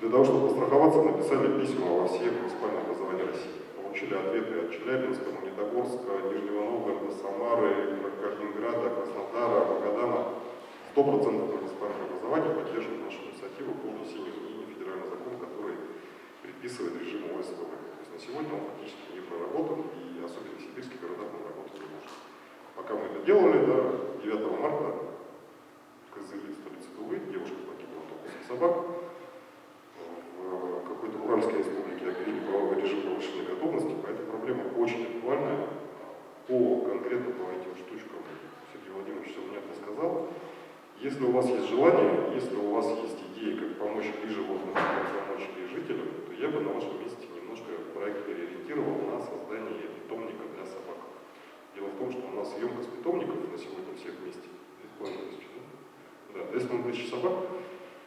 Для того, чтобы постраховаться, написали письма во все муниципальные образования России. Получили ответы от Челябинска, Магнитогорска, Нижнего Новгорода, Самары, Калининграда, Краснодара, Магадана. 100% муниципальных образований поддерживают нашу инициативу по внесению изменений в федеральный закон, который предписывает режим ОСВВ. То есть на сегодня он фактически не проработан, и особенно в сибирских городах он работать не может. Пока мы это делали, да, 9 марта в Кызыле, столице Тувы, девушка погибла от укуса собак. В какой-то Уральской республике объявили правовой режим повышенной готовности, поэтому проблема очень актуальная. Конкретно по этим штучкам Сергей Владимирович сегодня сказал. Если у вас есть желание, если у вас есть идеи, как помочь и животным, как помочь и жителям, то я бы на вашем месте немножко проект переориентировал на создание питомника для собак. Дело в том, что у нас емкость питомников на сегодня всех вместе 2,5 тысячи. Да, 2,5 тысячи собак,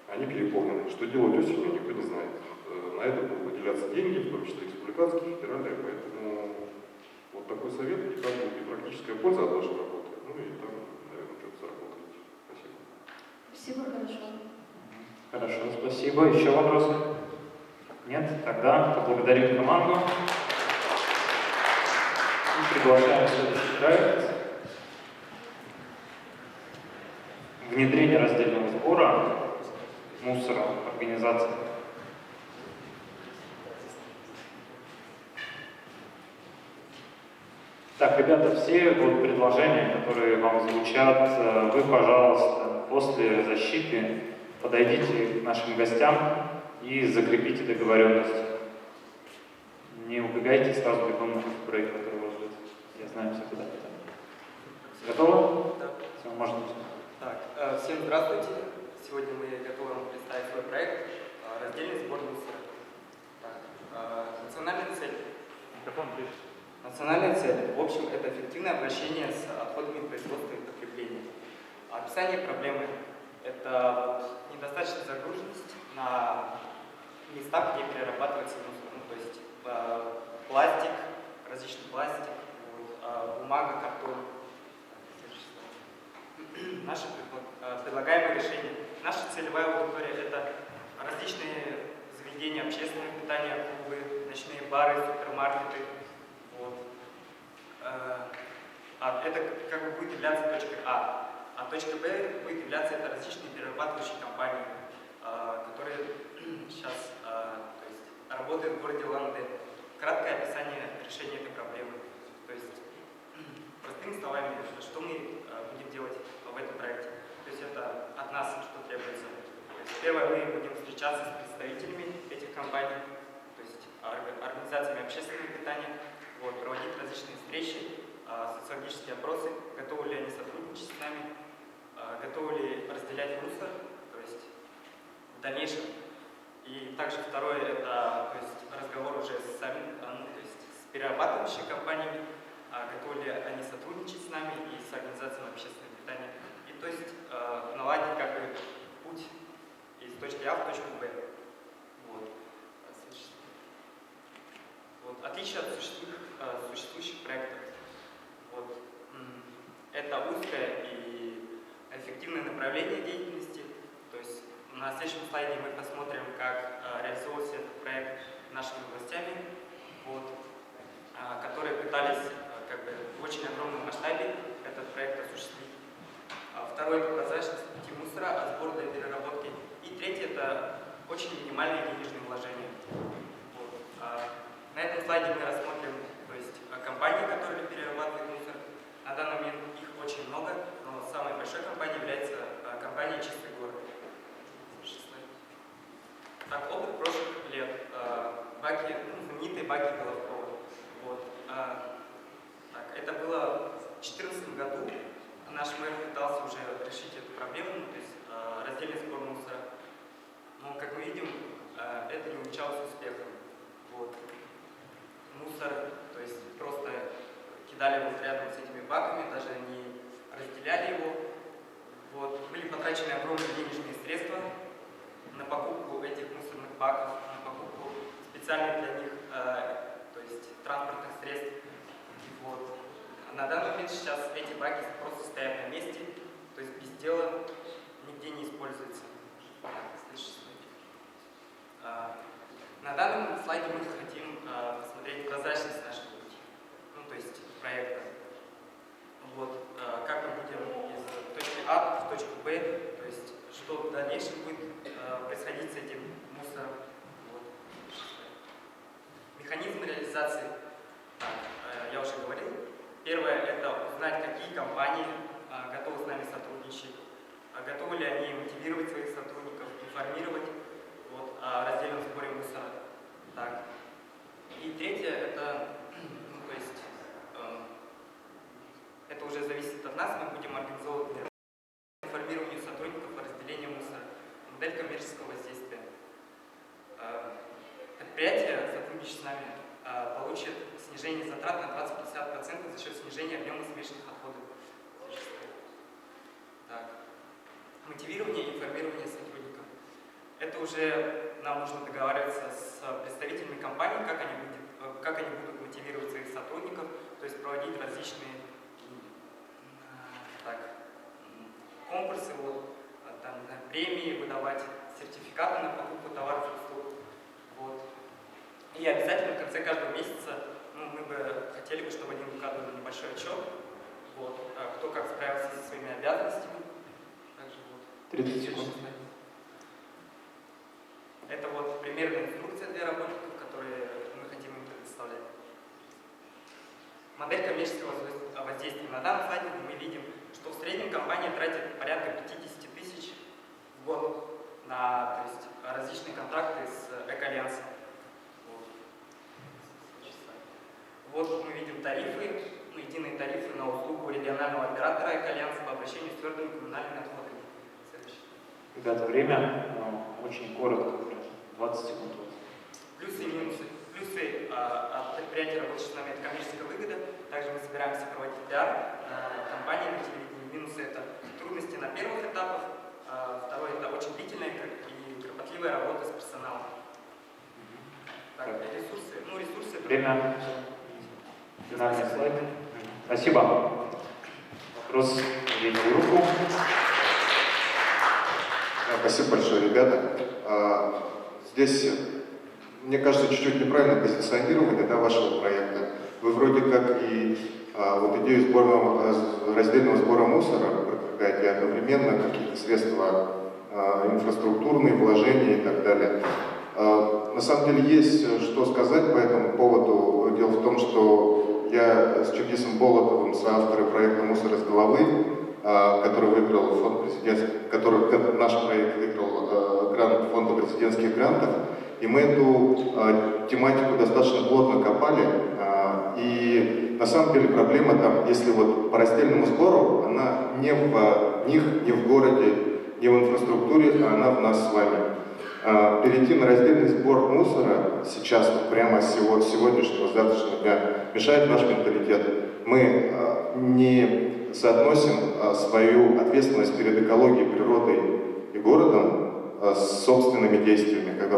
они переполнены. Что делать осенью, никто не знает. На это будут выделяться деньги, в том числе республиканские, федеральные, поэтому вот такой совет, и там будет и практическая польза от вашей работы, ну и там, наверное, что-то заработаете. Спасибо. Спасибо, хорошо. Хорошо, спасибо. Еще вопросы? Нет? Тогда поблагодарим команду. И приглашаем следующий проект. Внедрение раздельного сбора мусора в организации. Так, ребята, все вот предложения, которые вам звучат, вы, пожалуйста, после защиты подойдите к нашим гостям и закрепите договоренность. Не убегайте сразу бегом на проект, который вас ждет. Я знаю все куда. Готовы? Да. Все, можно. Так, всем здравствуйте. Сегодня мы готовы вам представить свой проект «Раздельный сбор мусора». Национальная цель. Микрофон ближе. Национальная цель, в общем, это эффективное обращение с отходами производства и потребления. Описание проблемы – это недостаточная загруженность на местах, где перерабатывается мусор. Ну, то есть пластик, различный пластик, бумага, картон. Наши предлагаемые решения. Наша целевая аудитория – это различные заведения общественного питания, клубы, ночные бары, супермаркеты. Вот. Это как бы будет являться точкой А. А точка Б будет являться это различные перерабатывающие компании, которые сейчас то есть, работают в городе Улан-Удэ. Краткое описание решения этой проблемы. То есть, простыми словами, что мы будем делать в этом проекте. То есть это от нас что требуется. То есть, первое, мы будем встречаться с представителями этих компаний, то есть организациями общественного питания, вот, проводить различные встречи, социологические опросы, готовы ли они сотрудничать с нами, готовы ли разделять мусор, то есть в дальнейшем. И также второе, это то есть, разговор уже с самим, то есть с перерабатывающими компаниями, готовы ли они сотрудничать с нами и с организациями общественного питания. И то есть наладить как бы путь из точки А в точку Б. Вот. Вот. Отличие от существующих проектов. Вот. Это узкое и эффективное направление деятельности. То есть на следующем слайде мы посмотрим, как реализовывался этот проект нашими властями, вот, которые пытались как бы, в очень огромном масштабе этот проект осуществить. Второе – это прозрачность пути мусора от сбора до переработки. И третье – это очень минимальные денежные вложения. Вот. На этом слайде мы рассмотрим то есть, компании, которые перерабатывают мусор. На данный момент их очень много, но самой большой компанией является компания «Чистый город». Так, опыт прошлых лет. Баки, знаменитые баки Головкова. Вот. Так, это было в 2014 году. Наш мэр пытался уже решить эту проблему, то есть раздельный сбор мусора. Но, как мы видим, это не увенчалось успехом. Вот. Мусор, то есть просто кидали вот рядом с этими баками, даже не разделяли его. Вот. Были потрачены огромные денежные средства на покупку этих мусорных баков, на покупку специальных для них то есть, транспортных средств. Вот. На данный момент сейчас эти баки просто стоят на месте, то есть без дела, нигде не используются. На данном слайде мы хотим посмотреть прозрачность нашего пути, ну, то есть проекта. Вот, как мы будем из точки А в точку Б, то есть что в дальнейшем будет происходить с этим мусором. Вот. Механизм реализации, я уже говорил. Первое – это узнать, какие компании готовы с нами сотрудничать, готовы ли они мотивировать своих сотрудников, информировать вот, о раздельном сборе мусора. Так. И третье – это, ну, то есть, это уже зависит от нас, мы будем организовывать информирование сотрудников модель коммерческого воздействия. Предприятие, сотрудничая с нами, получит снижение затрат на 20-50% за счет снижения объема смешанных отходов. Так. Мотивирование и информирование сотрудников. Это уже нам нужно договариваться с представителями компании, как они будут мотивировать своих сотрудников, то есть проводить различные конкурсы, там, премии, выдавать сертификаты на покупку товаров и услуг. Вот. И обязательно в конце каждого месяца мы бы хотели, чтобы они выкладывали небольшой отчет, вот, кто как справился со своими обязанностями. Также, вот, 30 секунд. Это вот примерная инструкция для работников, которые мы хотим им предоставлять. Модель коммерческого воздействия. На данном слайде мы видим, что в среднем компания тратит порядка 50 тысяч в год на, то есть, различные контракты с Эко-Альянсом. Вот мы видим тарифы, единые тарифы на услугу регионального оператора Эко-Альянса по обращению с твердыми коммунальными отходами. Ребята, время очень коротко, 20 секунд. Плюсы и минусы. Плюсы от предприятия, работающих с нами, это коммерческая выгода. Также мы собираемся проводить пиар компании на телевидении. Минусы — это трудности на первых этапах. Второе — это очень длительная и кропотливая работа с персоналом. Так, ресурсы. Ресурсы. Время. Финальный слайд. Спасибо. Вопрос в видео руку. Спасибо большое, ребята. Здесь, мне кажется, чуть-чуть неправильное позиционирование вашего проекта. Вы вроде как и вот идею раздельного сбора мусора предлагаете, одновременно какие-то средства инфраструктурные, вложения и так далее. На самом деле есть что сказать по этому поводу. Дело в том, что я с Чингисом Болотовым, соавторы проекта «Мусор из головы», который выиграл фонд президентских, который наш проект выиграл грант фонда президентских грантов, и мы эту тематику достаточно плотно копали. И на самом деле проблема там, если вот по раздельному сбору, она не в них, не в городе, не в инфраструктуре, а она в нас с вами. Перейти на раздельный сбор мусора сейчас, прямо с сегодняшнего, с завтрашнего дня, мешает наш менталитет. Мы не соотносим свою ответственность перед экологией, природой и городом с собственными действиями. Когда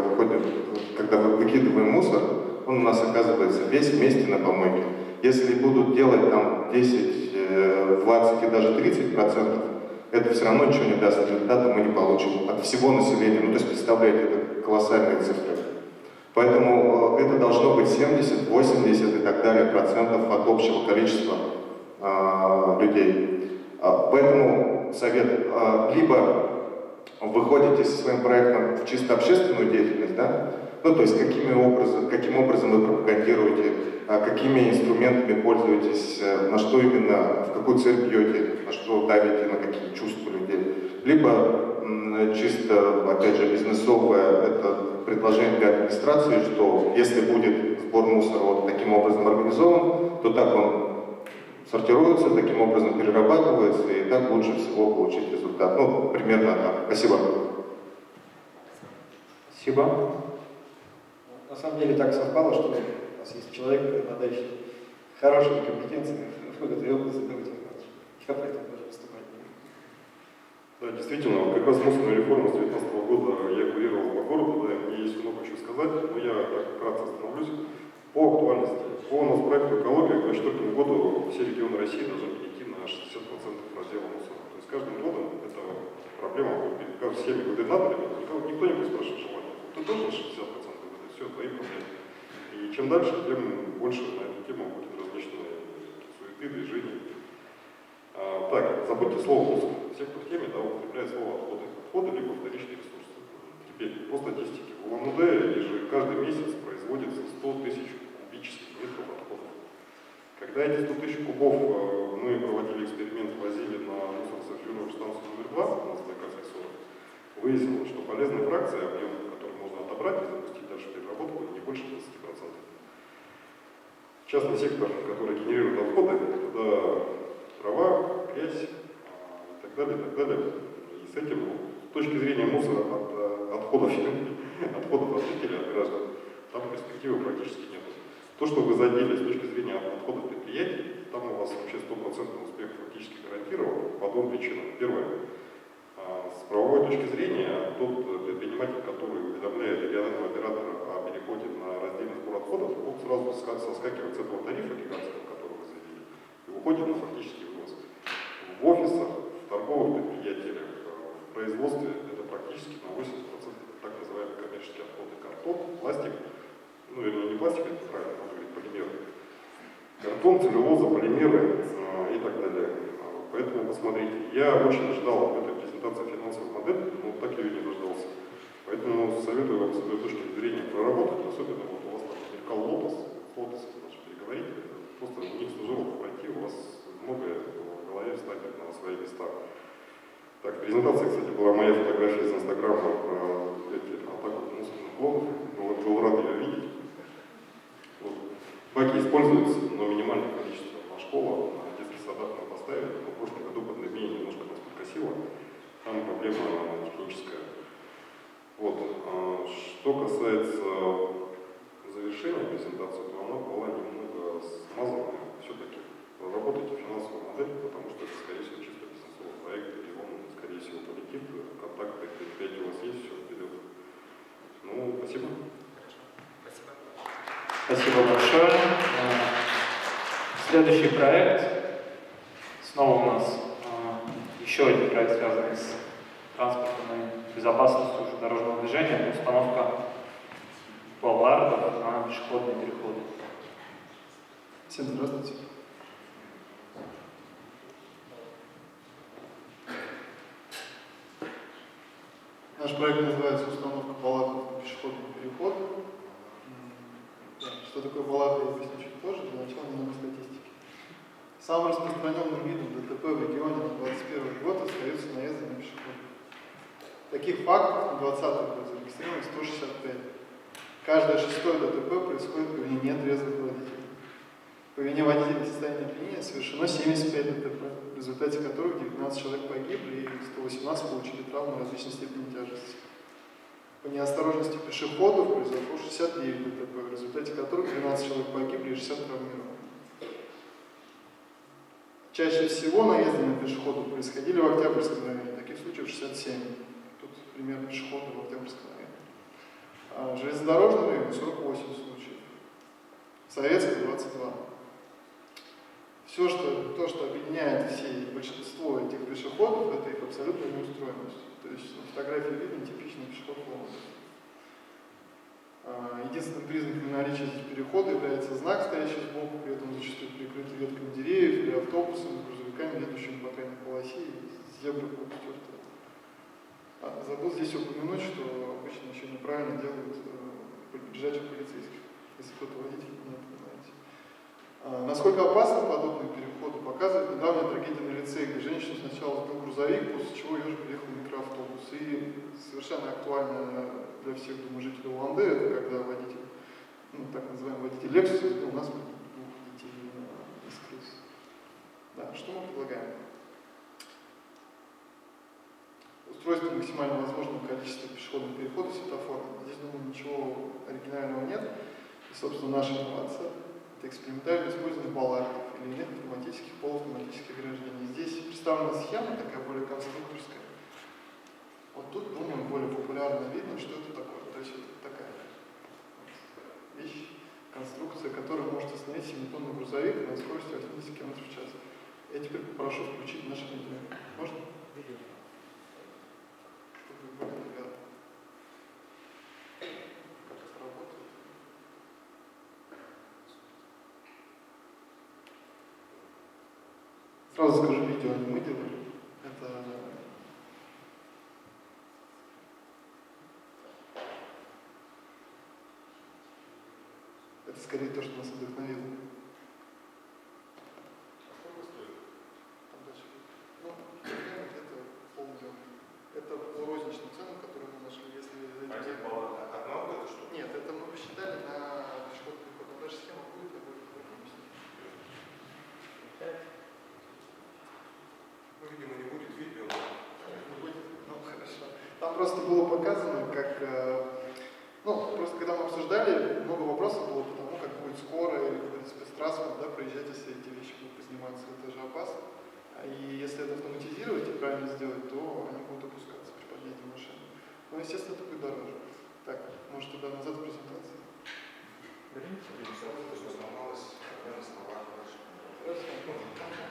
выкидываем мусор, он у нас оказывается весь вместе на помойке. Если будут делать там 10, 20 и даже 30%, это все равно ничего не даст, результата мы не получим от всего населения. То есть, представляете, это колоссальные цифры. Поэтому это должно быть 70, 80 и так далее процентов от общего количества людей. Поэтому совет: либо выходите со своим проектом в чисто общественную деятельность, да? То есть каким образом вы пропагандируете, какими инструментами пользуетесь, на что именно, в какую цель бьете, на что давите, на какие чувства людей. Либо чисто, опять же, бизнесовое, это предложение для администрации, что если будет сбор мусора вот таким образом организован, то так он сортируется, таким образом перерабатывается, и так лучше всего получить результат. Примерно так. Спасибо. Спасибо. На самом деле так совпало, что у нас есть человек, обладающий хорошими компетенциями в этой области. Я поэтому даже выступать не буду. Да, действительно, как раз мусорная реформа с 2019 года я курировал по городу, да, мне есть много чего сказать, но я вкратце остановлюсь. По актуальности. По нацпроекту «Экология» к 2024 году все регионы России должны перейти на 60% раздела мусора. То есть каждым годом эта проблема будет перед всеми губернаторами, никто не будет спрашивать желания. Ты должен 60% выдать, все, твои проблемы. И чем дальше, тем больше на эту тему будет различные суеты, движения. Так, забудьте слово «мусор». Все, кто в теме, употребляет слово «отходы». Отходы либо вторичные ресурсы. Теперь, по статистике, в Улан-Удэ каждый месяц производится 100 тысяч кубических метров отходов. Когда эти 100 тысяч кубов мы проводили эксперимент, возили на мусоросортировочную станцию номер 2, у нас на КС-40, выяснилось, что полезная фракция, объем, который можно отобрать и запустить дальше переработку, не больше 20%. Частный сектор, который генерирует отходы, это трава, грязь и так далее, и так далее. И с этим, с точки зрения мусора от отходов от жителей, от граждан, там перспективы практически нет. То, что вы задели с точки зрения отходов предприятий, там у вас вообще 100% успех фактически гарантирован по двум причинам. Первое. С правовой точки зрения, тот предприниматель, который уведомляет регионального оператора о переходе на раздельный сбор отходов, он сразу соскакивает с этого тарифа гигантского, который вы завели, и уходит на фактический вывоз. В офисах, в торговых предприятиях, в производстве это практически на 80% так называемые коммерческие отходы. Картон, пластик, ну вернее не пластик, это правильно, надо говорить полимеры. Картон, целлюлоза, полимеры и так далее. Поэтому посмотрите, я очень ждал этой презентации финансовой модели, но так ее не дождался. Поэтому советую вам с этой точки зрения проработать, особенно вот у вас там мелькал лотос это наш переговоритель, просто у них служило пройти, у вас многое в голове встанет на свои места. Так, презентация, кстати, была моя фотография из Инстаграма про атаку мусорных клонов, был рад ее видеть. Вот. Баки используются, но минимальное количество. На школу, на детских садах мы поставили, но в прошлом году пандемия немножко нас подкосила, там проблема техническая. Вот. Что касается завершения презентации, то она была немного смазанная. Все-таки проработайте финансовую модель, потому что это, скорее всего, чисто бизнесовый проект, и он, скорее всего, полетит. Контакты предприятия у вас есть, все вперед. Ну, спасибо. Спасибо большое. Следующий проект. Снова у нас еще один проект, связанный с транспортной безопасностью уже дорожного движения. Это установка баллардов на пешеходные переходы. Всем здравствуйте. Наш проект называется «Установка баллардов на пешеходный переход». Что такое балларды, я объясню чуть позже, для начала немного статистики. Самым распространенным видом ДТП в регионе на 2021 год остаются наезды на пешеходов. Таких фактов на 2020 год зарегистрировано 165. Каждое шестое ДТП происходит по вине нетрезвых водителей. По вине водителей в состоянии опьянения совершено 75 ДТП, в результате которых 19 человек погибли и 118 получили травмы различной степени тяжести. По неосторожности пешеходов произошло 69 ДТП, в результате которых 12 человек погибли и 60 травмированы. Чаще всего наезды на пешеходов происходили в Октябрьском районе, таких случаев 67. Тут пример пешехода в Октябрьском районе. А в железнодорожном районе 48 случаев. В Советском 22. То, что объединяет большинство этих пешеходов, это их абсолютная неустроенность. То есть на фотографии видно типичный пешеход Лондона. Единственным признаком наличия здесь перехода является знак, стоящий сбоку, при этом зачастую прикрытый ветками деревьев или автобусами, грузовиками, едущими по крайней полосе, и зебры подстертые. Забыл здесь упомянуть, что обычно еще неправильно делают бежачих полицейских, если кто-то водитель не понимаете. Насколько опасны подобные переходы, показывает недавняя трагедия на лицее, где женщину сначала сбил грузовик, после чего ее же приехал микроавтобус. И совершенно актуально для всех, думаю, жителей Улан-Удэ, это когда водитель, так называемый водитель Lexus сбил нас двух детей и скрылся. Да, что мы предлагаем? Устройство максимально возможного количества пешеходных переходов светофорных. Здесь, думаю, ничего оригинального нет. И, собственно, наша инновация – это экспериментальное использование баллардов или иных автоматических, полуавтоматических ограждений. Здесь представлена схема такая более конструкторская. Вот тут, думаю, более популярно видно, что это такое. То есть вот такая вещь, конструкция, которая может остановить 7-тонный грузовик на скорости 80 км в час. Я теперь попрошу включить наш видео. Можно? Видео. Чтобы вы были наглядны. Как это работает? Сразу скажу, видео не мы делали. Это скорее то, что нас вдохновило. Сколько стоит? Там дальше. Это полмиллиона. Это по розничным ценам, которые мы нашли. Если один баллон одного года, что? Нет, это мы посчитали на пешеходный переход. Там даже схема будет, я буду объяснить. Ну, видимо, не будет видео. Не будет? Ну, хорошо. Там просто было показано, как, ну, просто когда мы обсуждали, много вопросов было по тому, как будет скоро или какой-то спецтранспорт, да, проезжать, если эти вещи будут подниматься, это же опасно. И если это автоматизировать и правильно сделать, то они будут опускаться при подъезде машины. Но, естественно, это будет дороже. Так, может, туда назад презентации.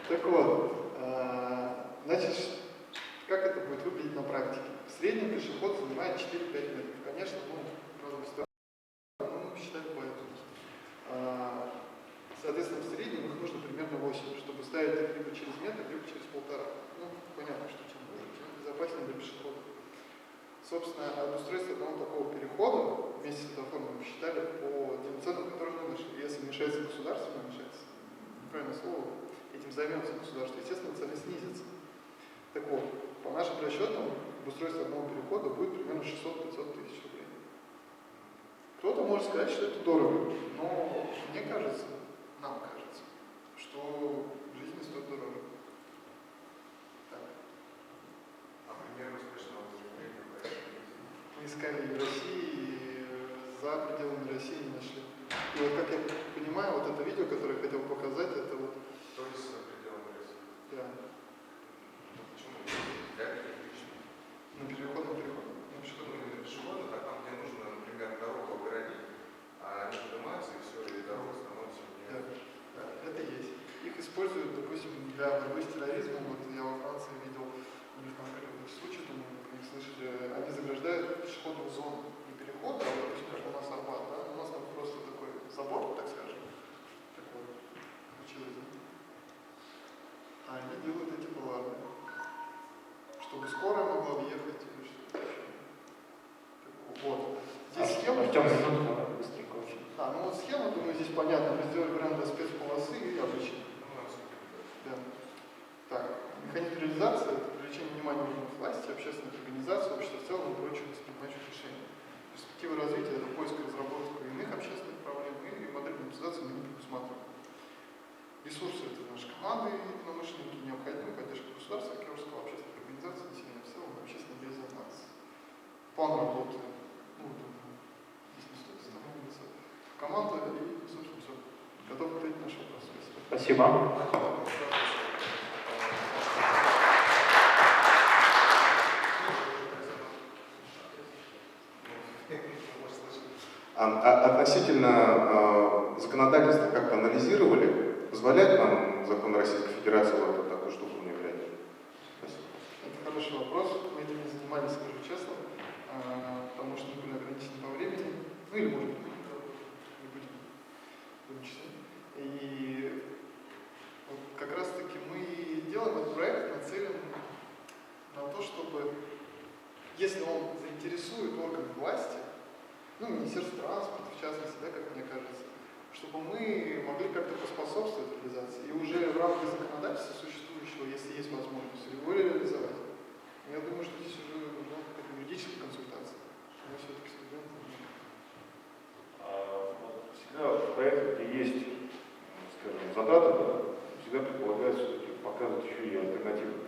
Так вот, значит, как это будет выглядеть на практике? В среднем пешеход занимает 4-5 метров. Конечно, ну, правда, ситуация, мы считаем поэтому. Соответственно, в среднем их нужно примерно 8, чтобы ставить их либо через метр, либо через 1,5. Ну, понятно, что чем хуже, тем безопаснее для пешехода. Собственно, обустройство одного такого перехода вместе с светофором мы считали по тем ценам, которые мы нашли. Если мешается государство, мешается, неправильное слово, этим займется государство, естественно, цены снизятся. Так вот, по нашим расчетам, обустройство одного перехода будет примерно 600-500 тысяч рублей. Кто-то может сказать, что это дорого, но мне кажется, нам кажется, что жизнь стоит дороже. Так. А пример успешного зажигания? Мы искали и в России, и за пределами России не нашли. И вот как я понимаю, вот это видео, которое я хотел показать, это вот... То есть за пределами России? Да. Почему? На переходном переходе. На пешеходных, а там, где нужно, например, дорогу огородить, а они поднимаются, и все, и дорога становится да. Да, это есть. Их используют, допустим, для борьбы с терроризмом. Вот я во Франции видел, у них там какой-то случай, думаю, вы не слышали, они заграждают пешеходную зону. Не переход, а, допустим, как у нас Арбат, да? У нас там просто такой забор, так скажем. Такой, получилось, да? А они делают эти булавы, чтобы скорая могла въехать или что-то еще. Вот. Здесь схема... быстренько очень. А, ну вот схема, думаю, здесь понятно. Мы сделали вариант для спецполосы и обычно. Да. Так, механизм реализации – это привлечение внимания органов власти, общественных организаций, общества в целом и прочих воспринимающих решений. Перспективы развития – это поиск и разработка иных общественных проблем и модель монетизации мы не предусматриваем. Ресурсы – это наши команды, единомышленники, необходимая поддержка государства, кировского общественных организаций, населения в целом, общественной резонанс. План работы. Ну, думаю, здесь не стоит останавливаться. Команда и, собственно, все. Готов ответить на наш вопрос. Спасибо. Относительно законодательства как-то анализировали, позволяет нам закон Российской Федерации вот такую штуку внедрять? Спасибо. Это хороший вопрос. Мы этим не занимались, скажу честно, потому что мы были ограничены по времени. Ну или, может быть, не будем в том числе. И вот как раз-таки мы делаем этот проект, нацелен на то, чтобы, если он заинтересует органы власти, ну, Министерство транспорта, в частности, да, как мне кажется, чтобы мы могли как-то поспособствовать реализации и уже в рамках законодательства существующего, если есть возможность, его реализовать. Я думаю, что здесь уже нужна какая-то юридическая консультация. Мы все-таки студенты. Всегда в проектах, где есть, скажем, затраты, да, всегда предполагается все-таки показывать еще и альтернативы.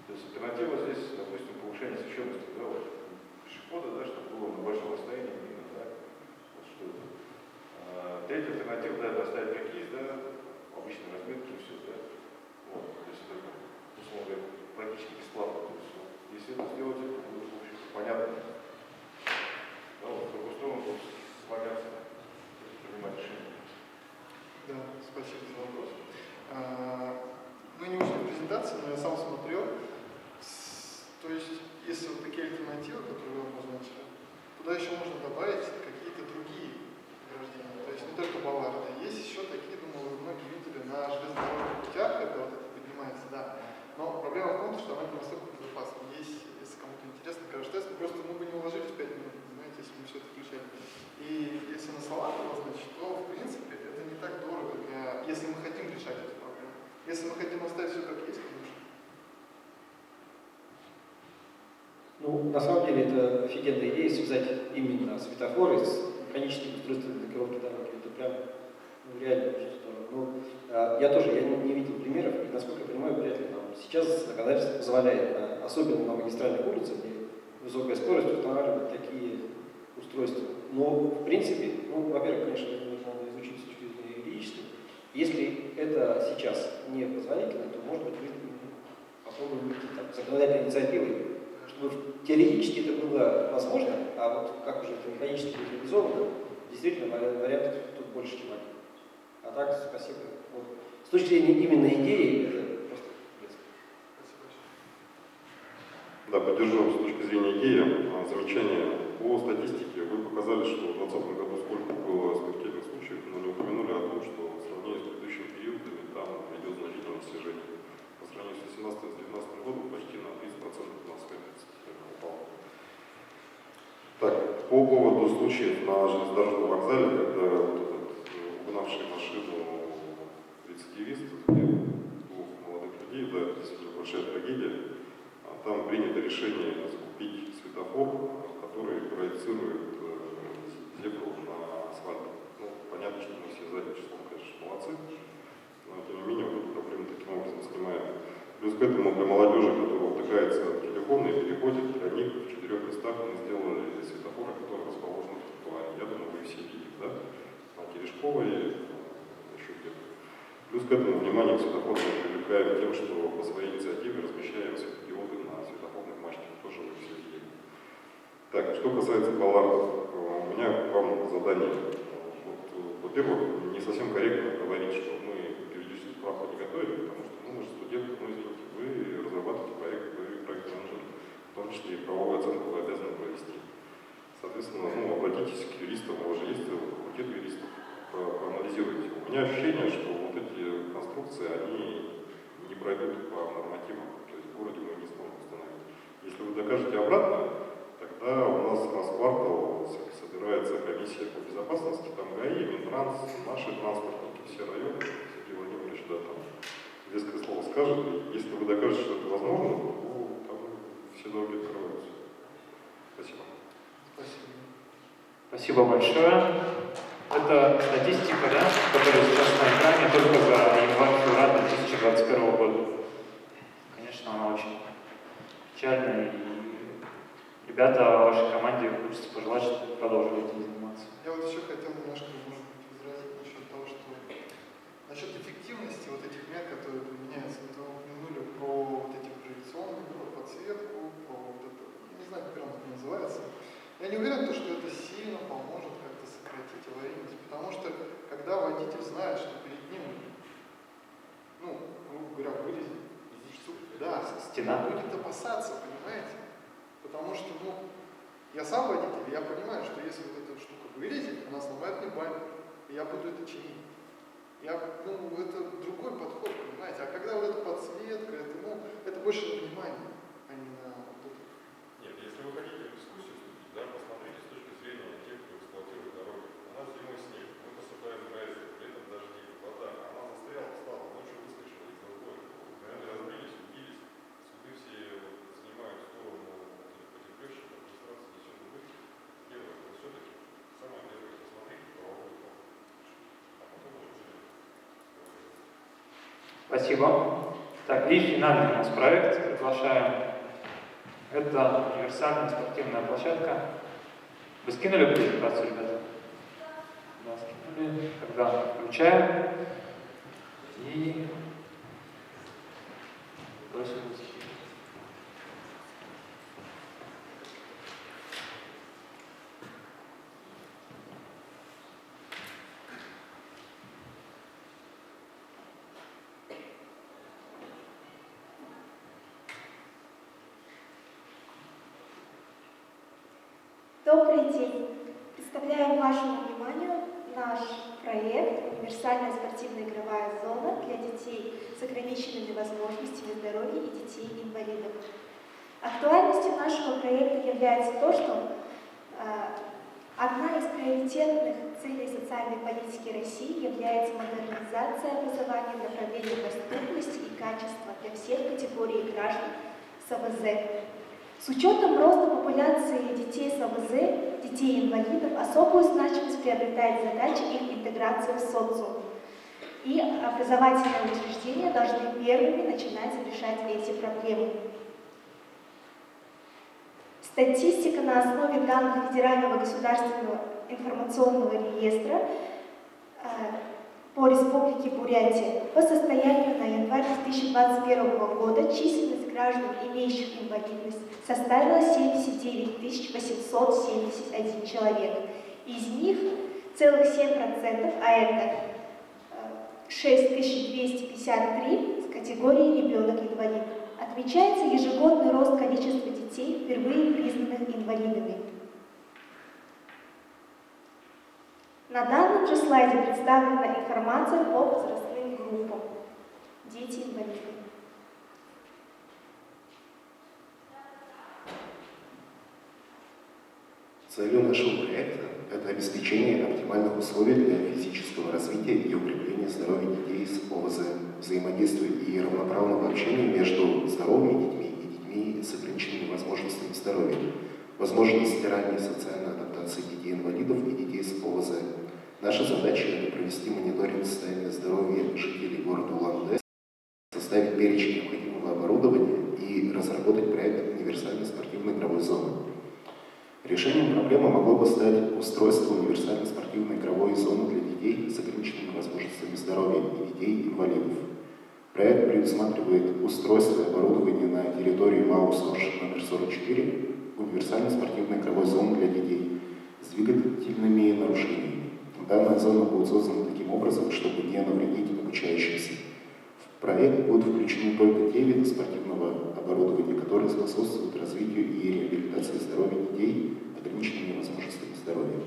То есть альтернатива здесь, допустим, повышение освещенности, да, вот, пешехода, да, чтобы было на большом расстоянии видно, да, вот что это. Третья альтернатива, да, доставить какие-то, да, обычные разметки и все, да. Вот, то есть это, условно говоря, практически бесплатно. То есть, вот, если это сделать, это будет, в общем, понятно. Да, вот, с другой стороны, тут слагаться, принимать решения. Да, спасибо за вопрос. Мы не ушли в презентации, но я сам смотрел. То есть, если вот такие альтернативы, которые вы обозначили, туда еще можно добавить какие-то другие ограждения. То есть не только балларды. Есть еще такие, думаю, вы многие видели на железнодорожных путях, когда вот это поднимается, да. Но проблема в том, что она не настолько безопасна. Есть, если кому-то интересно, краш-тест, просто мы бы не уложились в 5 минут, понимаете, если мы все это включали. И если на словах обозначить, то, в принципе, это не так дорого, если мы хотим решать эту проблему. Если мы хотим оставить все как есть, конечно. Ну, на самом деле, это офигенная идея, связать именно светофоры с механическим устройством блокировки дороги. Это прям реально очень здорово. Ну, я тоже не видел примеров, и, насколько я понимаю, вряд ли нам сейчас законодательство позволяет, особенно на магистральных улицах, где высокая скорость устанавливать такие устройства. Но, в принципе, ну, во-первых, конечно, это надо изучить с точки зрения юридической. Если это сейчас не позволительно, то, может быть, мы попробуем выйти там, законодательной инициативой, чтобы теоретически это было возможно, а вот как уже это механически будет реализовано, действительно, вариантов тут больше, чем один. А так, спасибо. Вот. С точки зрения именно идеи, это просто близко. Да, поддержу с точки зрения идеи. Замечание по статистике. Вы показали, что в 2020 году сколько было смертельных случаев, но не упомянули о том, что в сравнении с предыдущими периодами там идет значительное снижение. По сравнению с 2018-2019 годом почти на 30% у нас смертность упала. Так, по поводу случаев на железнодорожном вокзале, когда вот этот угнавший машину рецидивист сбил двух молодых людей, да, это действительно большая трагедия. Там принято решение закупить светофор, который проецирует зебру на асфальт. Ну, понятно, что мы все задним числом, конечно, молодцы, но тем не менее вот эту проблему таким образом снимаем. Плюс к этому для молодежи, которая утыкается от телефона и переходит, для них в 4 местах мы сделали светофоры, которые расположены в тротуаре. Я думаю, вы все видели, да? На Терешковой, еще где-то. Плюс к этому внимание к светофору мы привлекаем тем, что по своей инициативе размещаем светодиоды на светофорных мачтах. Тоже вы все видели. Так, что касается баллардов, у меня к вам задание. Вот, во-первых, не совсем корректно говорить, что мы юридическую справку не готовили, потому что мы же студенты, ну извините, вы разрабатываете проект, вы проект-менеджер, в том числе и правовую оценку вы обязаны провести. Соответственно, ну, обратитесь к юристам, у вас же есть факультет юристов, проанализируйте. У меня ощущение, что вот эти конструкции, они не пройдут по нормативам, то есть в городе мы не сможем установить. Если вы докажете обратно, тогда у нас раз в квартал собирается комиссия по безопасности, там ГАИ, Минтранс, наши транспортники, все районы, Сергей Владимирович, да, там веское слово скажет, и если вы докажете, что это возможно, то там все дороги открываются. Спасибо. Спасибо большое. Это статистика, да, которая сейчас на экране только за январь-февраль 2021 года. Конечно, она очень печальная, и ребята, вашей команде хочется пожелать, чтобы продолжили этим заниматься. Я вот еще хотел немножко, может быть, возразить насчет того, что насчет эффективности вот этих мер, которые применяются. Вот вы упомянули про вот эти проекционные, про подсветку, про вот это, я не знаю, как прямо это называется. Я не уверен, что это сильно поможет как-то сократить аварийность, потому что когда водитель знает, что перед ним, ну, грубо говоря, вылезет, да, стена, будет опасаться, понимаете? Потому что, ну, я сам водитель, я понимаю, что если вот эта штука вылезет, она сломает мне бампер, и я буду это чинить. Ну, это другой подход, понимаете? А когда вот эта подсветка, это, ну, это больше на внимание, а не на вот это. Нет, если вы хотите в дискуссию вступить, да, посмотрите с точки зрения тех, кто эксплуатирует дороги. У нас зимой снег, мы посыпаем грязью, при этом дожди, вода, она застряла, встала, ночью выскочила из другой. Наверное, разбились, убились, суды все занимают сторону потерпевших, администрация несет убытки. Первое, но все-таки самое первое, посмотрите правовой вопрос. А потом уже Спасибо. Так, и финальный у нас проект приглашаем. Это универсальная спортивная площадка. Вы скинули презентацию, ребята? Да, скинули. Тогда включаем. И просим. Добрый день! Представляем вашему вниманию наш проект «Универсальная спортивная игровая зона для детей с ограниченными возможностями здоровья и детей-инвалидов». Актуальностью нашего проекта является то, что одна из приоритетных целей социальной политики России является модернизация образования в направлении доступности и качества для всех категорий граждан с АВЗ. С учетом роста популяции детей с АВЗ, детей-инвалидов, особую значимость приобретает задача их интеграции в социум. И образовательные учреждения должны первыми начинать решать эти проблемы. С Статистика на основе данных Федерального государственного информационного реестра по Республике Бурятия по состоянию на январь 2021 года численность граждан, имеющих инвалидность, составила 79 871 человек. Из них целых 7%, а это 6253 с категории ребенок-инвалид. Отмечается ежегодный рост количества детей, впервые признанных инвалидами. На данном же слайде представлена информация по возрастным группам. Дети-инвалиды. Целью нашего проекта – это обеспечение оптимальных условий для физического развития и укрепления здоровья детей с ОВЗ, взаимодействия и равноправного общения между здоровыми детьми и детьми с ограниченными возможностями здоровья, возможность ранней социальной адаптации детей-инвалидов и детей с ОВЗ. Наша задача – это провести мониторинг состояния здоровья жителей города Улан-Удэ, составить перечень необходимого оборудования и разработать проект универсальной спортивной игровой зоны. Решением проблемы могло бы стать устройство универсальной спортивной игровой зоны для детей с ограниченными возможностями здоровья и детей-инвалидов. Проект предусматривает устройство и оборудование на территории МАУ СОЖ номер 44 универсальной спортивной игровой зоны для детей с двигательными нарушениями. Данная зона будет создана таким образом, чтобы не навредить обучающимся. В проект будут включены только те виды спортивного оборудования, которые способствуют развитию и реабилитации здоровья детей с ограниченными возможностями здоровья.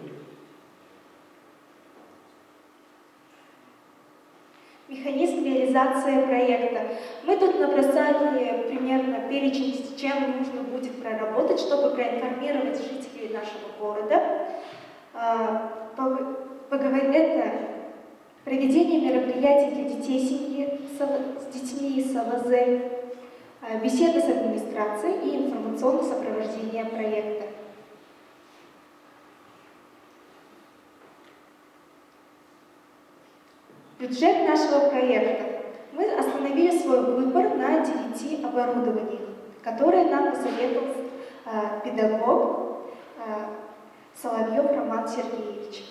Механизм реализации проекта. Мы тут набросали примерно перечень, с чем нужно будет проработать, чтобы проинформировать жителей нашего города. Это проведение мероприятий для детей семьи с детьми с ОВЗ, беседы с администрацией и информационное сопровождение проекта. Бюджет нашего проекта. Мы остановили свой выбор на 9 оборудованиях, которые нам посоветовал педагог Соловьев Роман Сергеевич,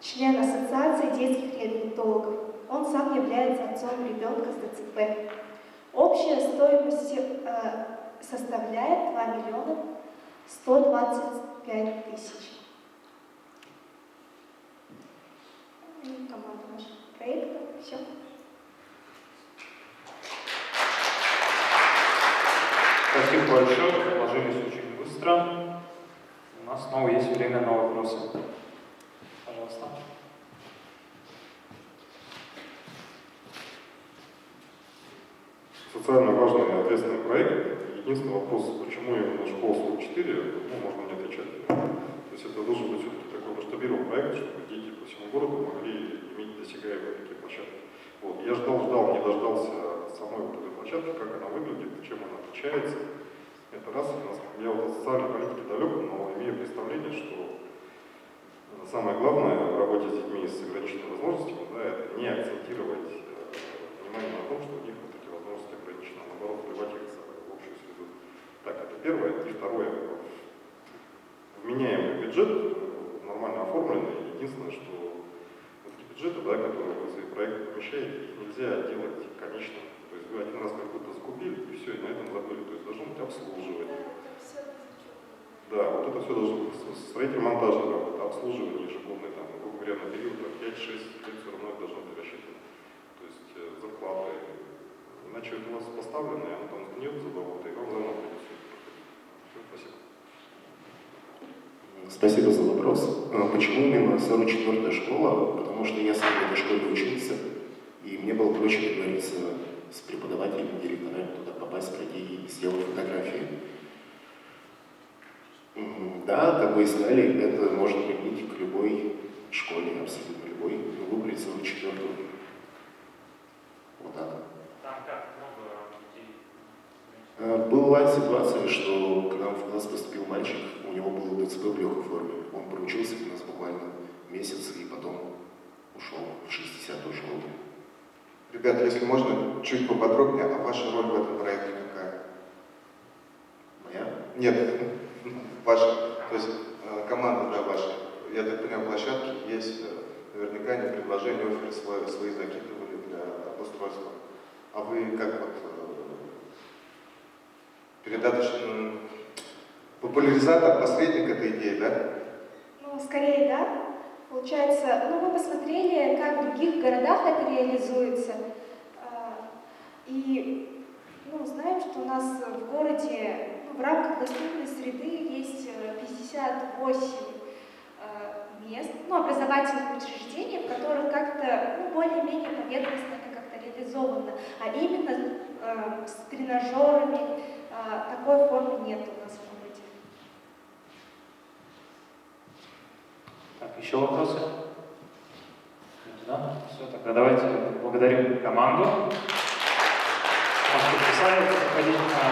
член Ассоциации детских реабилитологов. Он сам является отцом ребенка с ДЦП. Общая стоимость составляет 2 125 000. Команда нашего проекта. Все. Спасибо большое, вложились очень быстро. У нас снова есть время на вопросы. Пожалуйста. Социально важный и ответственный проект. Единственный вопрос, почему именно школа 44, можно не отвечать. То есть это должен быть все-таки такой масштабированный проект, чтобы дети по всему городу могли иметь досягаемые такие площадки. Вот. Я ждал, не дождался самой вот этой площадки, как она выглядит, чем она отличается. Это раз. Я вот от социальной политики далек, но имею представление, что самое главное в работе с детьми с ограниченными возможностями, да, это не акцентировать внимание на том, что у них вот эти возможности ограничены, а наоборот, вливать их в общую среду. Так, это первое. И второе. Вменяемый бюджет, нормально оформленный. Единственное, что вот эти бюджеты, да, которые вы в свои проекты помещаете, их нельзя делать конечным. То есть вы один раз какой-то закупили, и все, и на этом забыли. То есть должно быть обслуживание. Да, вот это все должно быть строительно-монтажная работа, обслуживание ежегодное, там, грубо говоря, на период 5-6 лет все равно это должно быть рассчитано. То есть зарплаты. Иначе это у вас поставлено, и оно там сгниет за 2 года, и вам заново придется это проходить. Все, спасибо. Спасибо за вопрос. Почему именно 44-я школа? Потому что я сам в этой школе учился, и мне было проще договориться с преподавателями, директорами туда попасть, пройти и сделать фотографии. Да, как вы и сказали, это можно применить к любой школе, абсолютно любой. Но выбрать 44-ю. Вот так. Там как? Много детей? Была ситуация, что к нам в класс поступил мальчик, у него было ДЦП в легкой форме. Он проучился у нас буквально месяц и потом ушел в 60-ю школу. Ребята, если можно, чуть поподробнее, а ваша роль в этом проекте какая? Моя? Нет. ваша, то есть команда, да, ваша, я так понимаю, площадки есть, наверняка они предложения, оферы свои закидывали для обустройства. А вы как вот передаточный популяризатор, посредник этой идеи, да? Ну, скорее, да. Получается, ну, мы посмотрели, как в других городах это реализуется. И, ну, знаем, что у нас в городе, ну, в рамках доступной среды есть 58 мест, ну, образовательных учреждений, в которых как-то, ну, более-менее поверхностно это как-то реализовано. А именно с тренажерами такой формы нет у нас в городе. Так, еще вопросы? Да? Все, тогда давайте благодарим команду. Можете подписать, заходить на